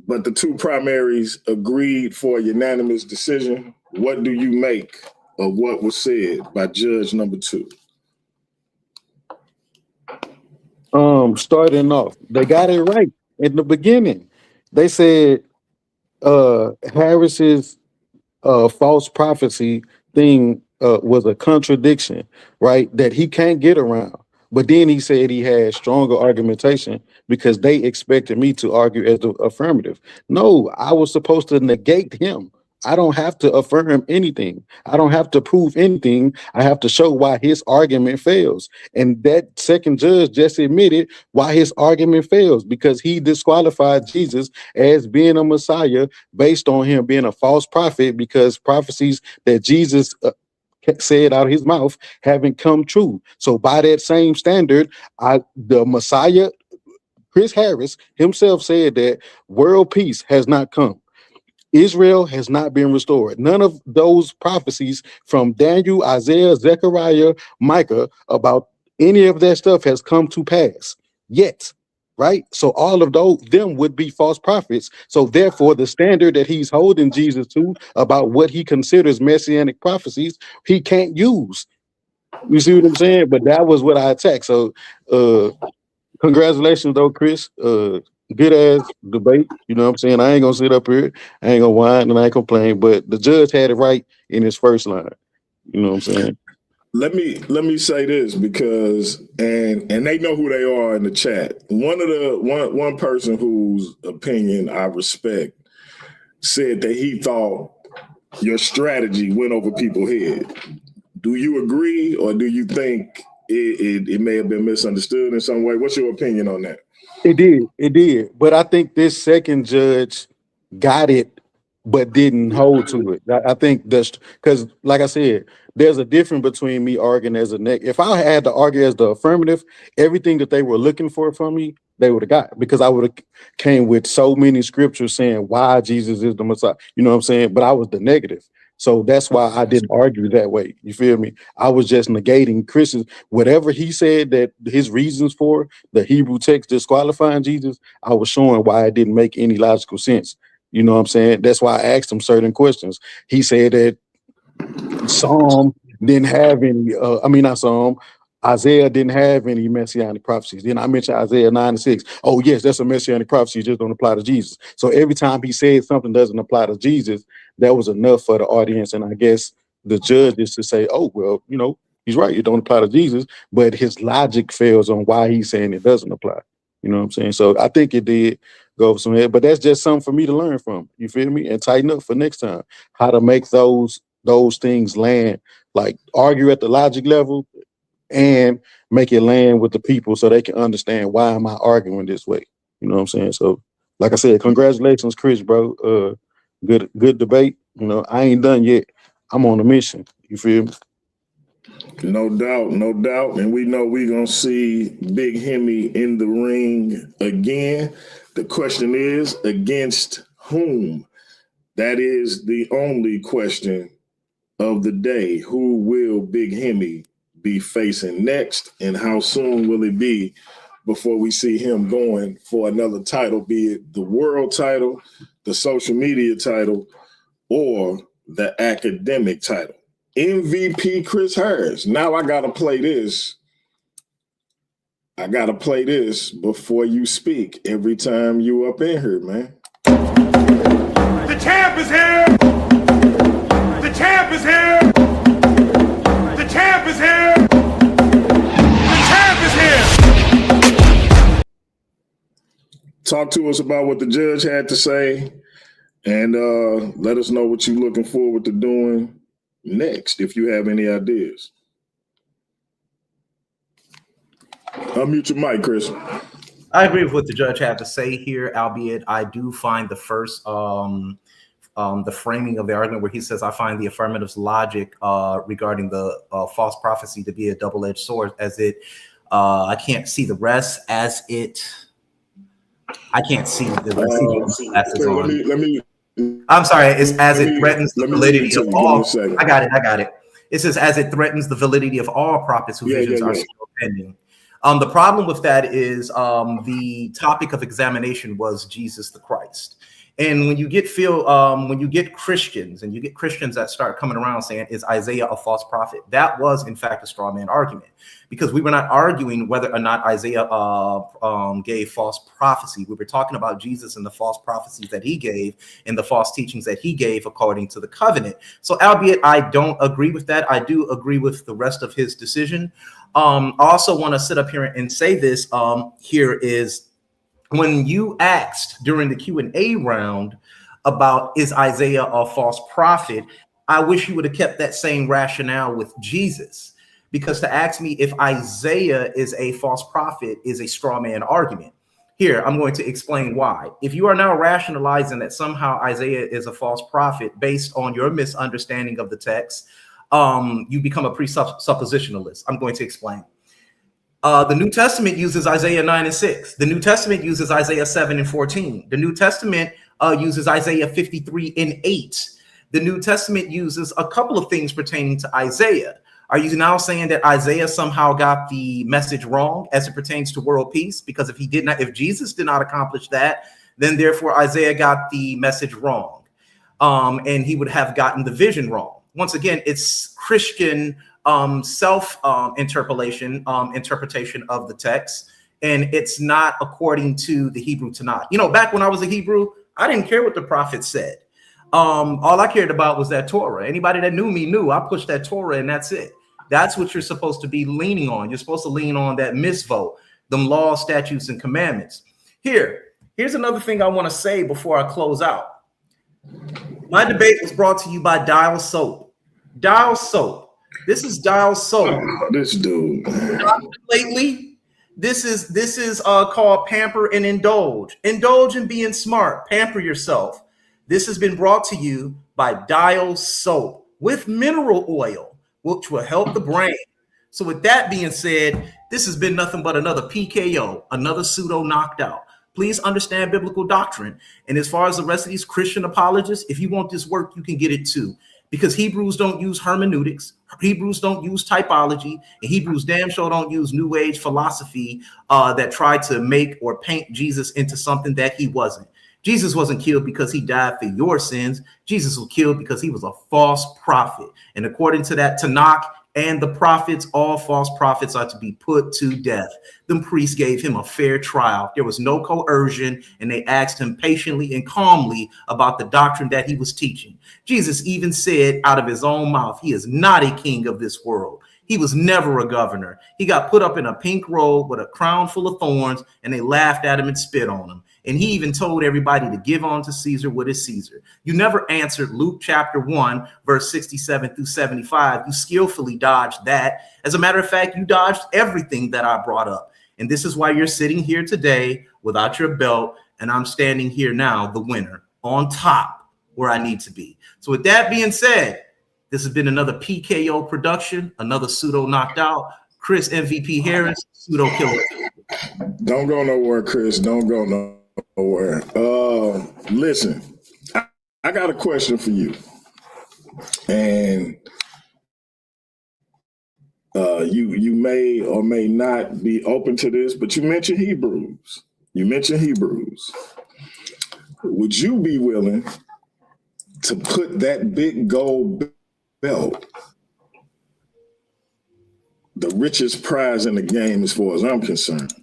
But the 2 primaries agreed for a unanimous decision. What do you make of what was said by judge number 2? Starting off, they got it right in the beginning. They said Harris's false prophecy thing was a contradiction, right? That he can't get around. But then he said he had stronger argumentation because they expected me to argue as the affirmative. No, I was supposed to negate him. I don't have to affirm anything. I don't have to prove anything. I have to show why his argument fails. And that second judge just admitted why his argument fails because he disqualified Jesus as being a Messiah based on him being a false prophet because prophecies that Jesus said out of his mouth haven't come true. So by that same standard, the Messiah, Chris Harris himself said that world peace has not come. Israel has not been restored. None of those prophecies from Daniel, Isaiah, Zechariah, Micah about any of that stuff has come to pass yet. Right? So all of them would be false prophets. So therefore, the standard that he's holding Jesus to about what he considers messianic prophecies, he can't use. You see what I'm saying? But that was what I attacked. So congratulations though, Chris. Good ass debate. You know what I'm saying? I ain't gonna sit up here, I ain't gonna whine and I ain't complain, but the judge had it right in his first line. You know what I'm saying? Let me say this because and they know who they are in the chat. One person whose opinion I respect said that he thought your strategy went over people's head. Do you agree, or do you think it may have been misunderstood in some way? What's your opinion on that? It did. But I think this second judge got it, but didn't hold to it. I think that's because, like I said, there's a difference between me arguing as a neck. If I had to argue as the affirmative, everything that they were looking for from me, they would have got, because I would have came with so many scriptures saying why Jesus is the Messiah. You know what I'm saying? But I was the negative. So that's why I didn't argue that way. You feel me? I was just negating Chris's whatever he said that his reasons for the Hebrew text disqualifying Jesus. I was showing why it didn't make any logical sense. You know what I'm saying? That's why I asked him certain questions. He said that Psalm didn't have any, not Psalm, Isaiah didn't have any messianic prophecies. Then I mentioned Isaiah 9:6. Oh, yes, that's a messianic prophecy. It just don't apply to Jesus. So every time he said something doesn't apply to Jesus, that was enough for the audience. And I guess the judge is to say, oh, well, he's right. It don't apply to Jesus. But his logic fails on why he's saying it doesn't apply. You know what I'm saying? So I think it did go over some head. But that's just something for me to learn from. You feel me? And tighten up for next time. How to make those things land, like argue at the logic level and make it land with the people so they can understand why am I arguing this way. You know what I'm saying? So like I said, congratulations, Chris, bro. Good debate. I ain't done yet. I'm on a mission. You feel me? No doubt. And we know we're going to see Big Himmy in the ring again. The question is, against whom? That is the only question of the day. Who will Big Himmy be facing next, and how soon will it be before we see him going for another title, be it the world title, the social media title, or the academic title? MVP Chris Harris. Now I gotta play this. Before you speak every time you up in here, man. The champ is here! The champ is here! The champ is here! The champ is here! Talk to us about what the judge had to say, and let us know what you're looking forward to doing next, if you have any ideas. Unmute your mic, Chris. I agree with what the judge had to say here, albeit I do find the first the framing of the argument where he says, I find the affirmative's logic regarding the false prophecy to be a double-edged sword, as it, I can't see the rest, as it, I can't see the rest. Let me I'm sorry, it's as it threatens the validity of all. I got it. It says, as it threatens the validity of all prophets whose visions are still pending. The problem with that is the topic of examination was Jesus the Christ. And when you get Christians, and you get Christians that start coming around saying, is Isaiah a false prophet? That was in fact a straw man argument, because we were not arguing whether or not Isaiah gave false prophecy. We were talking about Jesus and the false prophecies that he gave and the false teachings that he gave according to the covenant. So albeit I don't agree with that, I do agree with the rest of his decision. I also want to sit up here and say this here is, when you asked during the Q&A round about is Isaiah a false prophet, I wish you would have kept that same rationale with Jesus, because to ask me if Isaiah is a false prophet is a straw man argument. Here, I'm going to explain why. If you are now rationalizing that somehow Isaiah is a false prophet based on your misunderstanding of the text, you become a presuppositionalist. I'm going to explain. The New Testament uses Isaiah 9 and 6. The New Testament uses Isaiah 7 and 14. The New Testament uses Isaiah 53 and 8. The New Testament uses a couple of things pertaining to Isaiah. Are you now saying that Isaiah somehow got the message wrong as it pertains to world peace? Because if Jesus did not accomplish that, then therefore Isaiah got the message wrong, and he would have gotten the vision wrong. Once again, it's Christian interpretation of the text, and it's not according to the Hebrew Tanakh. You know, back when I was a Hebrew, I didn't care what the prophet said. All I cared about was that Torah. Anybody that knew me knew I pushed that Torah, and that's it. That's what you're supposed to be leaning on. You're supposed to lean on that misvo, them laws, statutes, and commandments. Here's another thing I want to say before I close out. My debate was brought to you by Dial Soap. Dial Soap. This is Dial Soap. Oh, this dude. Lately, this is called Pamper and Indulge. Indulge in being smart. Pamper yourself. This has been brought to you by Dial Soap with mineral oil, which will help the brain. So with that being said, this has been nothing but another PKO, another pseudo knocked out. Please understand biblical doctrine. And as far as the rest of these Christian apologists, if you want this work, you can get it too. Because Hebrews don't use hermeneutics, Hebrews don't use typology, and Hebrews damn sure don't use New Age philosophy that tried to make or paint Jesus into something that he wasn't. Jesus wasn't killed because he died for your sins. Jesus was killed because he was a false prophet. And according to that Tanakh and the prophets, all false prophets are to be put to death. Them priests gave him a fair trial. There was no coercion, and they asked him patiently and calmly about the doctrine that he was teaching. Jesus even said out of his own mouth, he is not a king of this world. He was never a governor. He got put up in a pink robe with a crown full of thorns, and they laughed at him and spit on him. And he even told everybody to give on to Caesar what is Caesar. You never answered Luke chapter 1, verse 67 through 75. You skillfully dodged that. As a matter of fact, you dodged everything that I brought up. And this is why you're sitting here today without your belt, and I'm standing here now, the winner, on top where I need to be. So with that being said, this has been another PKO production, another pseudo knocked out. Chris MVP Harris, pseudo killer. Don't go nowhere, Chris. Don't go nowhere. Listen, I got a question for you. And you may or may not be open to this, but you mentioned Hebrews. Would you be willing to put that big gold belt, the richest prize in the game as far as I'm concerned,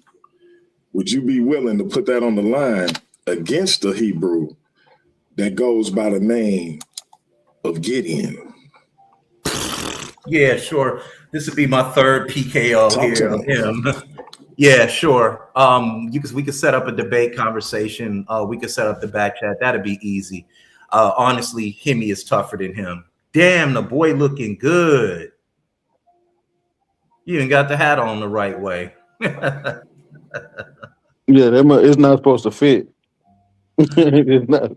would you be willing to put that on the line against the Hebrew that goes by the name of Gideon? Yeah, sure. This would be my third PKO here of him. Yeah, sure. We could set up a debate conversation. We could set up the back chat. That'd be easy. Honestly, Himmy is tougher than him. Damn, the boy looking good. You even got the hat on the right way. Yeah, it's not supposed to fit. It's not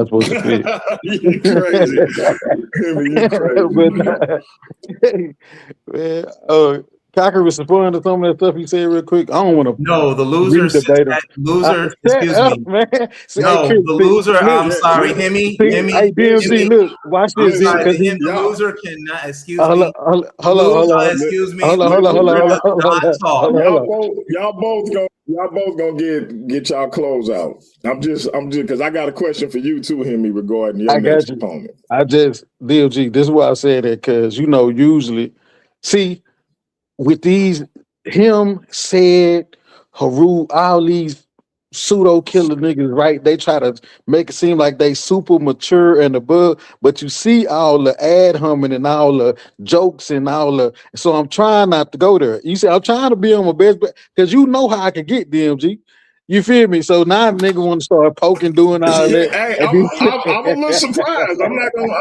supposed to fit. You crazy. You crazy. Man, Cocker was responding to some of that stuff he said real quick. I don't want to. No, the loser. Excuse me. See, no, Chris, the loser. I'm sorry, Himmy. Hey, DMC, look, watch this. The loser cannot. Excuse me. Hold on. Excuse me. Y'all both go. Y'all both gonna get y'all clothes out. I'm just because I got a question for you too, Himmy, regarding your I got next you. opponent. I just DLG. This is why I said that because usually, see with these him said Haru, all these pseudo killer niggas, right? They try to make it seem like they super mature and above, but you see all the ad humming and all the jokes and all the. So I'm trying not to go there. You see, I'm trying to be on my best, because you know how I can get DMG. You feel me? So now the nigga want to start poking, doing all Yeah, that. hey, And I'm a little surprised. I'm not gonna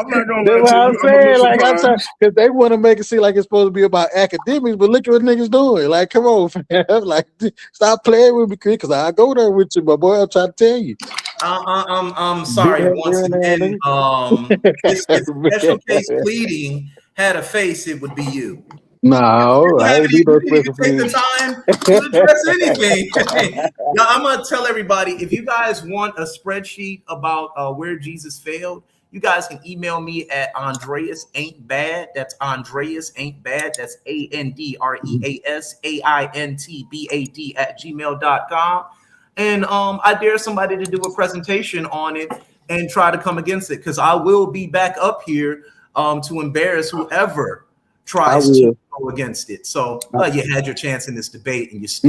that's lie what to I'm you. I'm a little saying. Like I'm trying, surprised. because they want to make it seem like it's supposed to be about academics, but look at what niggas doing. Like, come on, fam. Like, stop playing with me, because I go there with you, my boy. I'm trying to tell you. I'm Big sorry. head Once wearing again, if special case nigga. pleading had a face, it would be you. You No, don't I have ain't any. do You no didn't even special take the pleading. time to address anything. Now, I'm gonna tell everybody, if you guys want a spreadsheet about where Jesus failed, you guys can email me at Andreas Ain't Bad. That's Andreas Ain't Bad. That's ANDREASAINTBAD at gmail.com. And I dare somebody to do a presentation on it and try to come against it, because I will be back up here to embarrass whoever I tries to will. go against it. So you had your chance in this debate and you still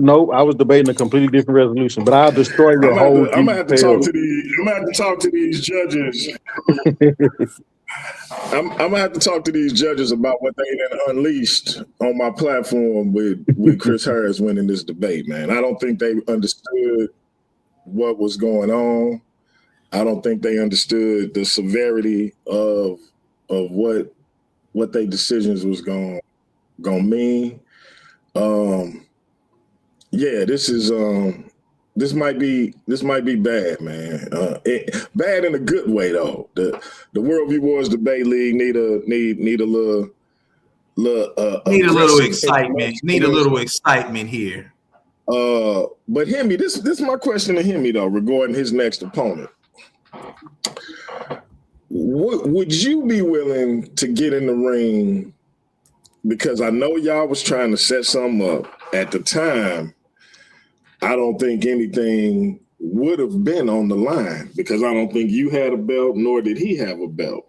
No, I was debating a completely different resolution, but I'll destroy your whole I'm gonna Jesus have to talk failed. to these. I'm gonna have to talk to these judges. I'm gonna have to talk to these judges about what they done unleashed on my platform with Chris Harris winning this debate. Man, I don't think they understood what was going on. I don't think they understood the severity of what their decisions was going mean. Yeah, this might be bad, man. Bad in a good way though. The Worldview Wars Debate League need a little need a little aggressive excitement. Need a little excitement here. But Himmy, this is my question to Himmy though, regarding his next opponent. Would you be willing to get in the ring? Because I know y'all was trying to set something up at the time. I don't think anything would have been on the line, because I don't think you had a belt, nor did he have a belt.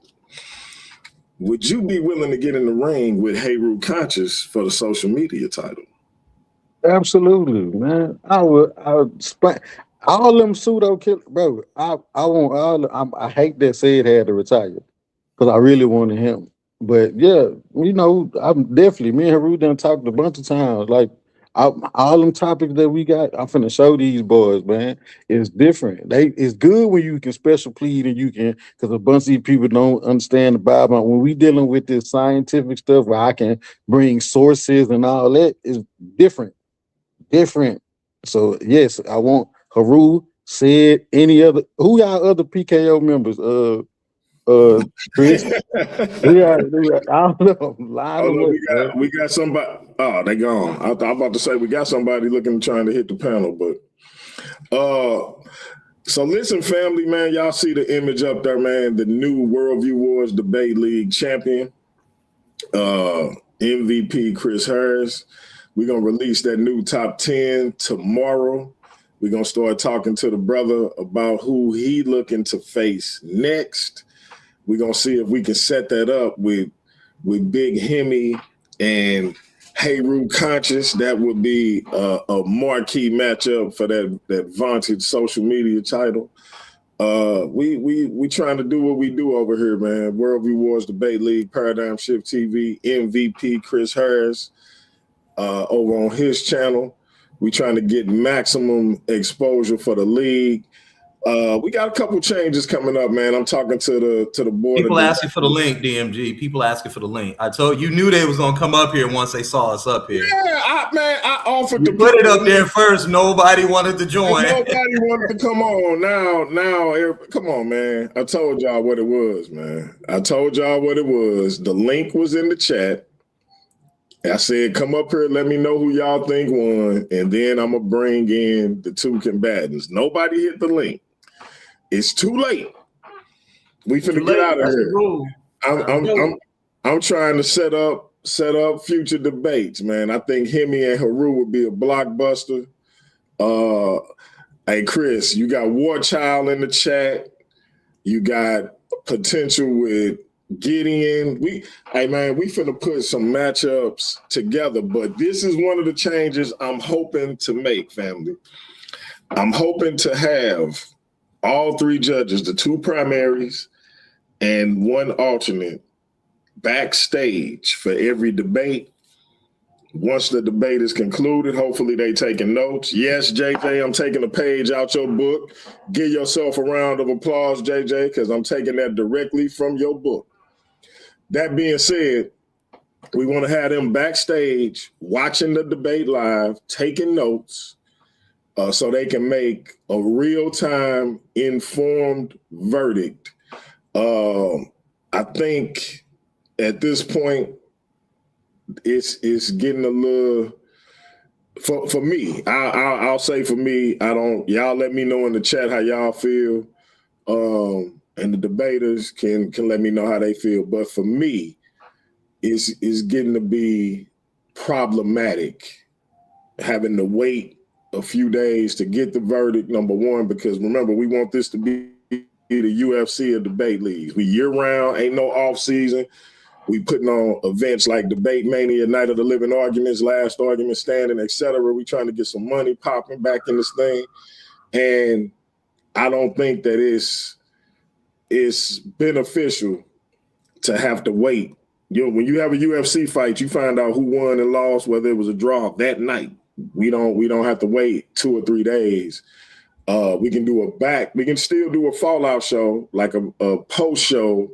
Would you be willing to get in the ring with Heru Conscious for the social media title? Absolutely, man. I would all them pseudo killers, bro. I want I hate that Sid had to retire, because I really wanted him. But yeah, I'm definitely, me and Haru done talked a bunch of times. Like, all them topics that we got, I'm finna show these boys, man. It's different. It's good when you can special plead and you can, because a bunch of these people don't understand the Bible. When we dealing with this scientific stuff where I can bring sources and all that, is different. So yes, I want Haru, Sid, any other, who y'all other PKO members? Chris. I don't know. Line them up, man. We got somebody. Oh, they gone. I'm about to say we got somebody looking, trying to hit the panel, but so listen, family, man. Y'all see the image up there, man. The new Worldview Wars Debate League champion, MVP Chris Harris. We're gonna release that new top 10 tomorrow. We're gonna start talking to the brother about who he looking to face next. We're gonna see if we can set that up with Big Himmy and Heru Conscious. That would be a marquee matchup for that vaunted social media title. We trying to do what we do over here, man. Worldview Wars Debate League, Paradigm Shift TV, MVP Chris Harris over on his channel. We trying to get maximum exposure for the league. We got a couple changes coming up, man. I'm talking to the board. People asking for the link, DMG. People asking for the link. I told you, knew they was gonna come up here once they saw us up here. Yeah, I offered to put it up there first. Nobody wanted to join. Nobody wanted to come on. Now, come on, man. I told y'all what it was, man. I told y'all what it was. The link was in the chat. I said, come up here, let me know who y'all think won, and then I'm gonna bring in the two combatants. Nobody hit the link. It's too late. We finna get out of here. I'm trying to set up future debates, man. I think Himmy and Haru would be a blockbuster. Hey, Chris, you got War Child in the chat. You got potential with Gideon. Hey man, we finna put some matchups together, but this is one of the changes I'm hoping to make, family. I'm hoping to have all three judges, the two primaries and one alternate, backstage for every debate. Once the debate is concluded, hopefully they taking notes. Yes, JJ, I'm taking a page out your book. Give yourself a round of applause, JJ, because I'm taking that directly from your book. That being said, we want to have them backstage watching the debate live, taking notes, so they can make a real-time informed verdict. I think at this point, it's getting a little for me. I'll say for me, y'all let me know in the chat how y'all feel. And the debaters can let me know how they feel. But for me, it's getting to be problematic having to wait a few days to get the verdict, number one, because remember, we want this to be the UFC of debate leagues. We year round, ain't no off season. We putting on events like Debate Mania, Night of the Living Arguments, Last Argument Standing, etc. We trying to get some money popping back in this thing. And I don't think that it's beneficial to have to wait. When you have a UFC fight, you find out who won and lost, whether it was a draw that night. We don't have to wait 2 or 3 days. We can still do a fallout show, like a post show,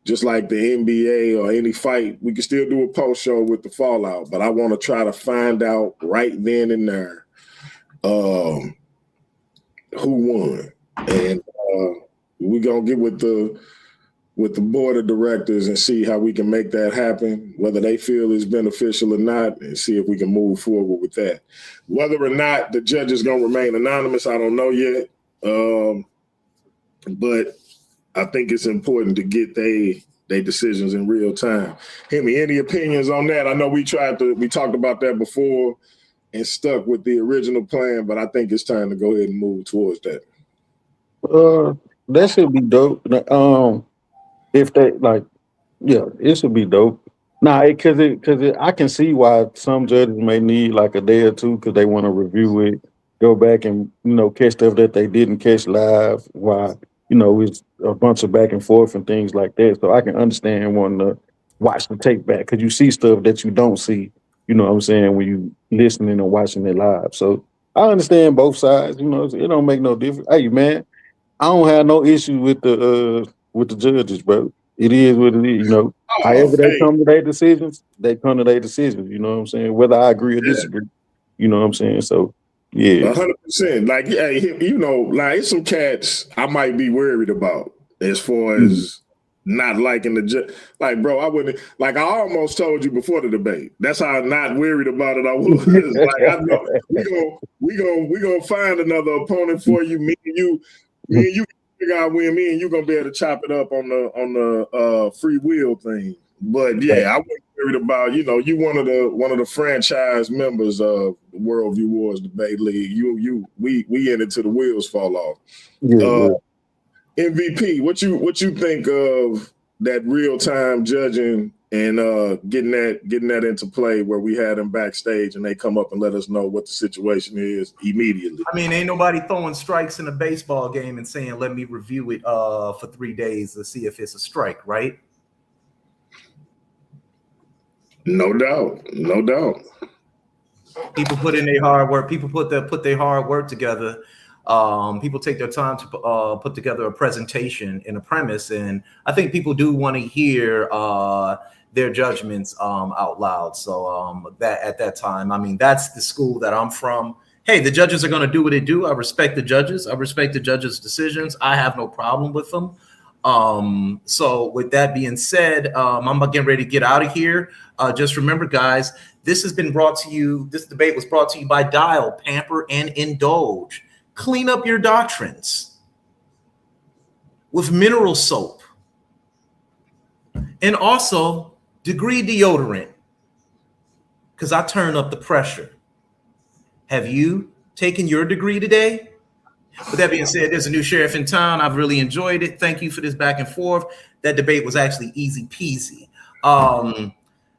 just like the NBA or any fight. We can still do a post show with the fallout, but I want to try to find out right then and there who won. And we're going to get with the board of directors and see how we can make that happen, whether they feel it's beneficial or not, and see if we can move forward with that. Whether or not the judge is going to remain anonymous, I don't know yet. But I think it's important to get they decisions in real time. Himmy, any opinions on that? I know we talked about that before and stuck with the original plan, but I think it's time to go ahead and move towards that. That should be dope. If they it should be dope. Because I can see why some judges may need like a day or two because they want to review it, go back and catch stuff that they didn't catch live. Why it's a bunch of back and forth and things like that. So I can understand wanting to watch the tape back because you see stuff that you don't see. You know what I'm saying when you listening and watching it live. So I understand both sides. It don't make no difference. Hey man, I don't have no issue with the judges, bro. It is what it is, However they come to their decisions, they come to their decisions. You know what I'm saying? Whether I agree or disagree, you know what I'm saying? So yeah, 100%. Like, hey, like it's some cats I might be worried about as far as not liking the judge. Like, bro, I wouldn't. Like, I almost told you before the debate. That's how not worried about it I was. Like, I know we gonna find another opponent for you. Me and you figure out when me and you gonna be able to chop it up on the free will thing. But yeah, I wasn't worried about, you one of the franchise members of the Worldview Wars Debate League. We in it till the wheels fall off. MVP, what you think of that real time judging and getting that into play where we had them backstage and they come up and let us know what the situation is immediately? I mean, ain't nobody throwing strikes in a baseball game and saying, let me review it for 3 days to see if it's a strike, right? No doubt. People put in their hard work. People put their hard work together. People take their time to put together a presentation and a premise, and I think people do want to hear their judgments out loud. So that at that time, I mean, that's the school that I'm from. Hey, the judges are going to do what they do. I respect the judges. I respect the judges' decisions. I have no problem with them. So with that being said, I'm getting ready to get out of here. Just remember, guys, this debate was brought to you by Dial, Pamper, and Indulge. Clean up your doctrines with mineral soap. And also Degree deodorant, because I turn up the pressure. Have you taking your degree today. With that being said, there's a new sheriff in town. I've really enjoyed it. Thank you for this back and forth. That debate was actually easy peasy.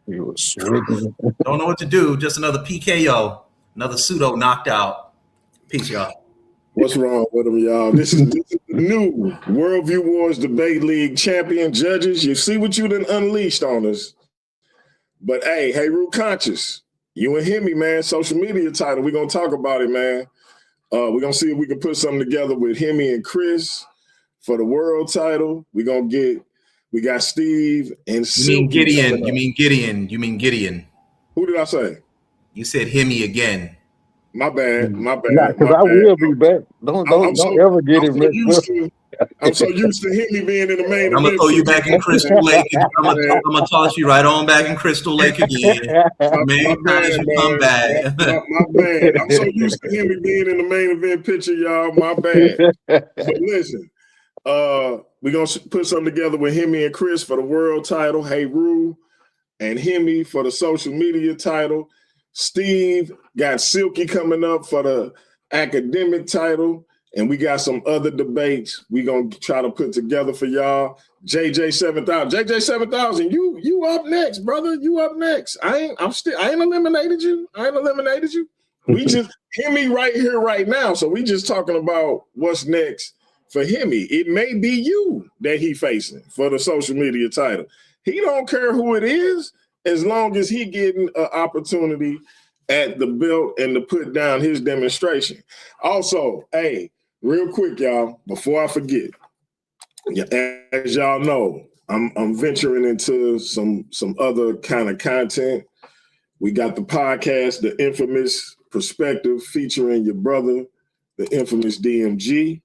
You were sweating. Don't know what to do. Just another PKO, another pseudo knocked out. Peace, y'all. What's wrong with them, y'all? This is the new Worldview Wars Debate League champion judges. You see what you done unleashed on us. But hey, Root Conscious, you and Himmy, man, social media title. We're going to talk about it, man. We're going to see if we can put something together with Himmy and Chris for the world title. We got Steve and You mean Gideon. You mean Gideon. You mean Gideon. Who did I say? You said Himmy again. My bad. Nah, because I will be back. Don't ever get it mixed up. I'm so used to Himmy being in the main event. I'm gonna throw you back in Crystal Lake. I'm gonna toss you right on back in Crystal Lake again. Many times you come back. My bad. I'm so used to Himmy being in the main event picture, y'all. My bad. But listen, we're gonna put something together with Himmy and Chris for the world title. Hey Rue and Himmy for the social media title. Steve got Silky coming up for the academic title. And we got some other debates we gonna try to put together for y'all. JJ 7000, you up next, brother. You up next. I ain't eliminated you. We just Himmy right here, right now. So we just talking about what's next for Himmy. It may be you that he facing for the social media title. He don't care who it is as long as he getting an opportunity at the belt and to put down his demonstration. Also, hey, real quick, y'all, before I forget, as y'all know, I'm venturing into some other kind of content. We got the podcast, The Infamous Perspective, featuring your brother, the infamous DMG.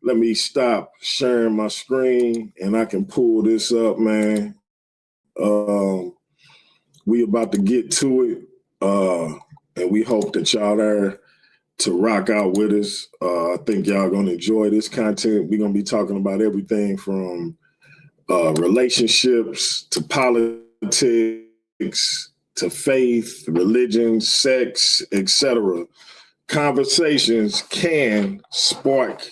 Let me stop sharing my screen and I can pull this up, man. We about to get to it, and we hope that y'all there to rock out with us. I think y'all gonna enjoy this content. We're gonna be talking about everything from relationships to politics to faith, religion, sex, etc. Conversations can spark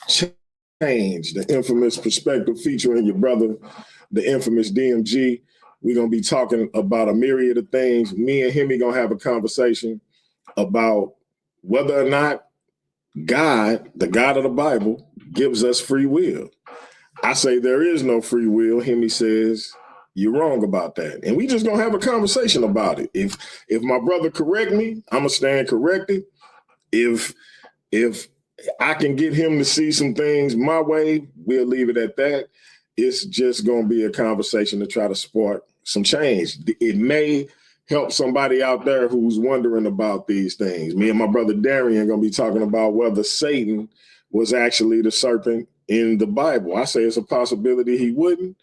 change. The Infamous Perspective, featuring your brother, the infamous DMG. We're gonna be talking about a myriad of things. Me and Himmy gonna have a conversation about whether or not God, the God of the Bible, gives us free will. I say there is no free will. Himmy says you're wrong about that. And we just gonna have a conversation about it. If my brother correct me, I'm gonna stand corrected. If I can get him to see some things my way, we'll leave it at that. It's just gonna be a conversation to try to spark some change. It may help somebody out there who's wondering about these things. Me and my brother Darian gonna be talking about whether Satan was actually the serpent in the Bible. I say it's a possibility he wouldn't.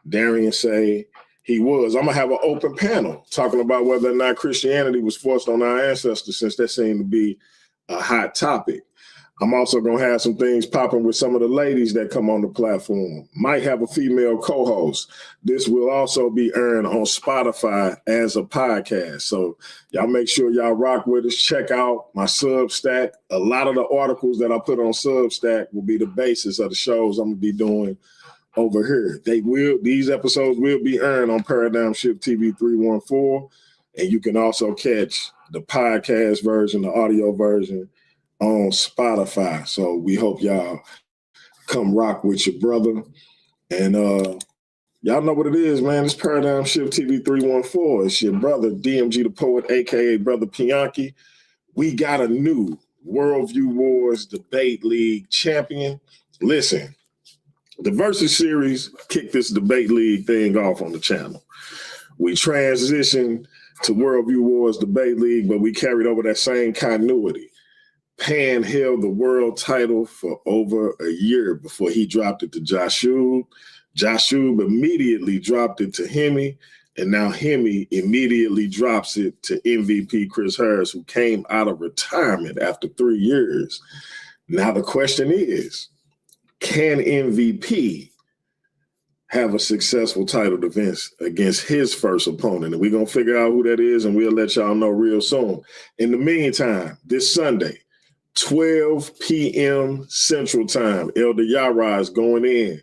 Darian say he was. I'm gonna have an open panel talking about whether or not Christianity was forced on our ancestors, since that seemed to be a hot topic. I'm also gonna have some things popping with some of the ladies that come on the platform. Might have a female co-host. This will also be aired on Spotify as a podcast. So y'all make sure y'all rock with us. Check out my Substack. A lot of the articles that I put on Substack will be the basis of the shows I'm gonna be doing over here. These episodes will be aired on Paradigm Shift TV 314. And you can also catch the podcast version, the audio version, on Spotify. So we hope y'all come rock with your brother. And y'all know what it is, man. It's Paradigm Shift TV 314. It's your brother, DMG the Poet, aka Brother Pianki. We got a new Worldview Wars Debate League champion. Listen, the Versus Series kicked this Debate League thing off on the channel. We transitioned to Worldview Wars Debate League, but we carried over that same continuity. Pan held the world title for over a year before he dropped it to Joshua. Joshua immediately dropped it to Himmy, and now Himmy immediately drops it to MVP Chris Harris, who came out of retirement after 3 years. Now the question is, can MVP have a successful title defense against his first opponent? And we're going to figure out who that is, and we'll let y'all know real soon. In the meantime, this Sunday, 12 p.m. Central Time. Elder Yara is going in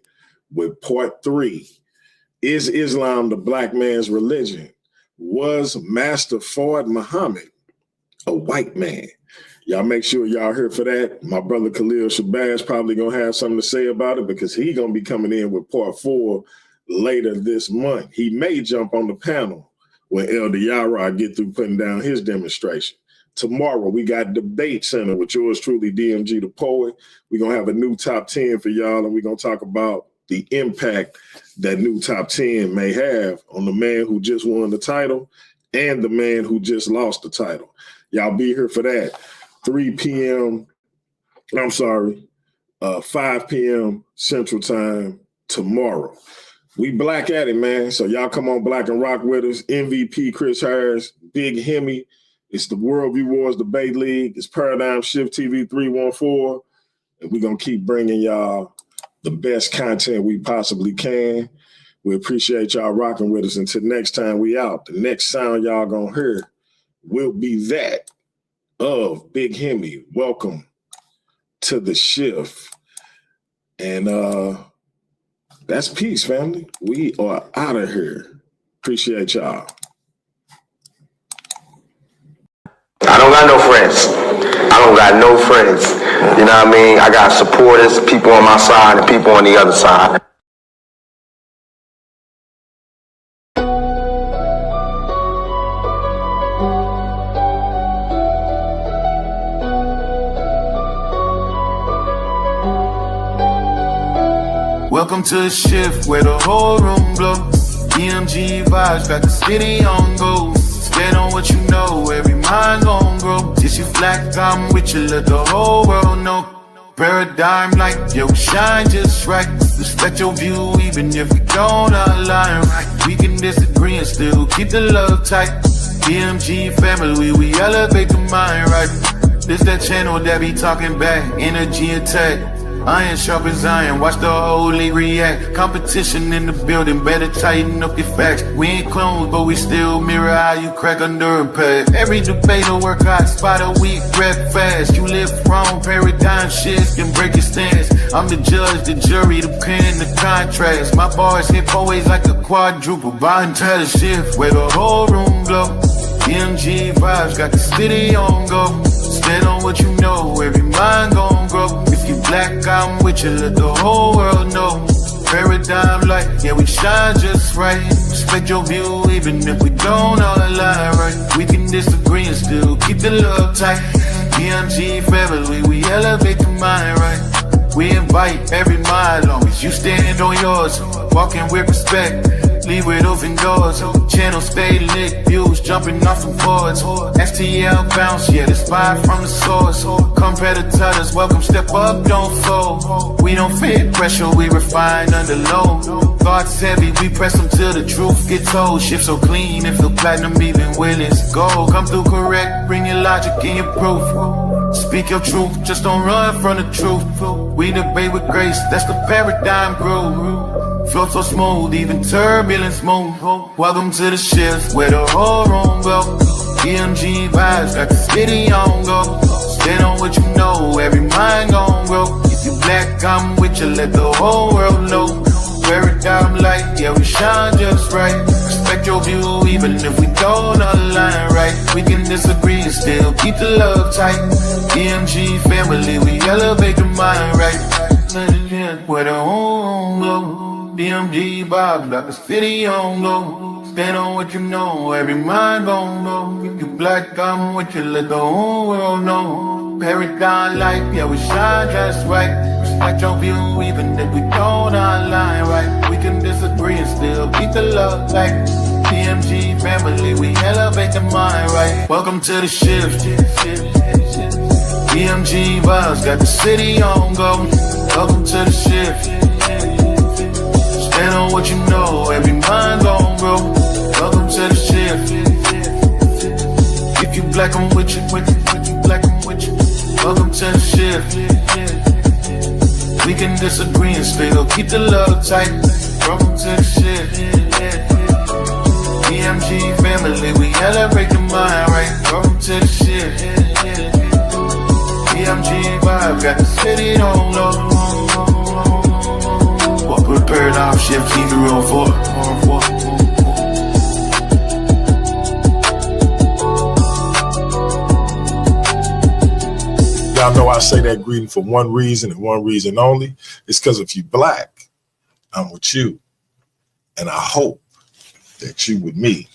with part 3. Is Islam the black man's religion? Was Master Fard Muhammad a white man? Y'all make sure y'all here for that. My brother Khalil Shabazz probably going to have something to say about it because he's going to be coming in with part 4 later this month. He may jump on the panel when Elder Yara get through putting down his demonstration. Tomorrow, we got Debate Center with yours truly, DMG the Poet. We're going to have a new top 10 for y'all, and we're going to talk about the impact that new top 10 may have on the man who just won the title and the man who just lost the title. Y'all be here for that. 5 p.m. Central Time tomorrow. We black at it, man. So y'all come on Black and Rock with us. MVP Chris Harris, Big Himmy. It's the Worldview Wars Debate League. It's Paradigm Shift TV 314. And we're going to keep bringing y'all the best content we possibly can. We appreciate y'all rocking with us. Until next time we out, the next sound y'all going to hear will be that of Big Himmy. Welcome to the shift. And that's peace, family. We are out of here. Appreciate y'all. I don't got no friends. I don't got no friends. You know what I mean? I got supporters, people on my side and people on the other side. Welcome to the shift where the whole room blows. DMG vibes got the city on go. Stand on what you know, every mind gon' grow. Just you black, I'm with you, let the whole world know. Paradigm like, yo, shine just right. Respect your view even if we don't align right. We can disagree and still keep the love tight. DMG family, we elevate the mind right. This that channel that be talking back, energy attack. Iron sharpens iron, watch the whole league react. Competition in the building, better tighten up your facts. We ain't clones, but we still mirror how you crack under impact. Every debater work hard, spot a weak, rap fast. You live wrong, paradigm shift, and break your stance. I'm the judge, the jury, the pen, the contrast. My bars hit always like a quadruple. Voluntary shift, where the whole room glow. DMG vibes got the city on go. Stand on what you know, every mind gon' grow. If you black, I'm with you, let the whole world know. Paradigm light, yeah, we shine just right. Respect your view, even if we don't all align right. We can disagree and still keep the love tight. DMG family, we elevate the mind right. We invite every mind, long as you stand on yours. Walking with respect, leave with open doors. Channel stay lit, views jumping off some boards. STL bounce, yeah, the spy from the source. Competitors, welcome, step up, don't fold. We don't fit pressure, we refine under low. Thoughts heavy, we press them till the truth gets told. Shift so clean, it feel platinum even when it's gold. Come through correct, bring your logic and your proof. Speak your truth, just don't run from the truth. We debate with grace, that's the paradigm groove. Flow so smooth, even turbulence move. Welcome to the shift, where the whole room go. DMG vibes got the city on go. Stand on what you know, every mind gon' grow. If you black, I'm with you, let the whole world know. Paradigm light, yeah, we shine just right. Respect your view, even if we don't align right. We can disagree and still keep the love tight. DMG family, we elevate the mind right. Where the home go. DMG vibes got the city on go. Stand on what you know, every mind gon' go. If you black, I'm with you, let the whole world know. Paradigm light, yeah, we shine just right. Respect your view, even if we don't align right. We can disagree and still keep the love tight. DMG family, we elevate the mind right. Welcome to the shift. DMG vibes got the city on go. Welcome to the shift. Stand on what you know, every mind gon' grow. Welcome to the shift. If you black, I'm with you, with you, black, I'm with you. Welcome to the shift. We can disagree and still keep the love tight. Welcome to the shift. DMG family, we elevate the mind right. Welcome to the shift. DMG Shift TV 314. Y'all know I say that greeting for one reason and one reason only. It's because if you black, I'm with you. And I hope that you with me.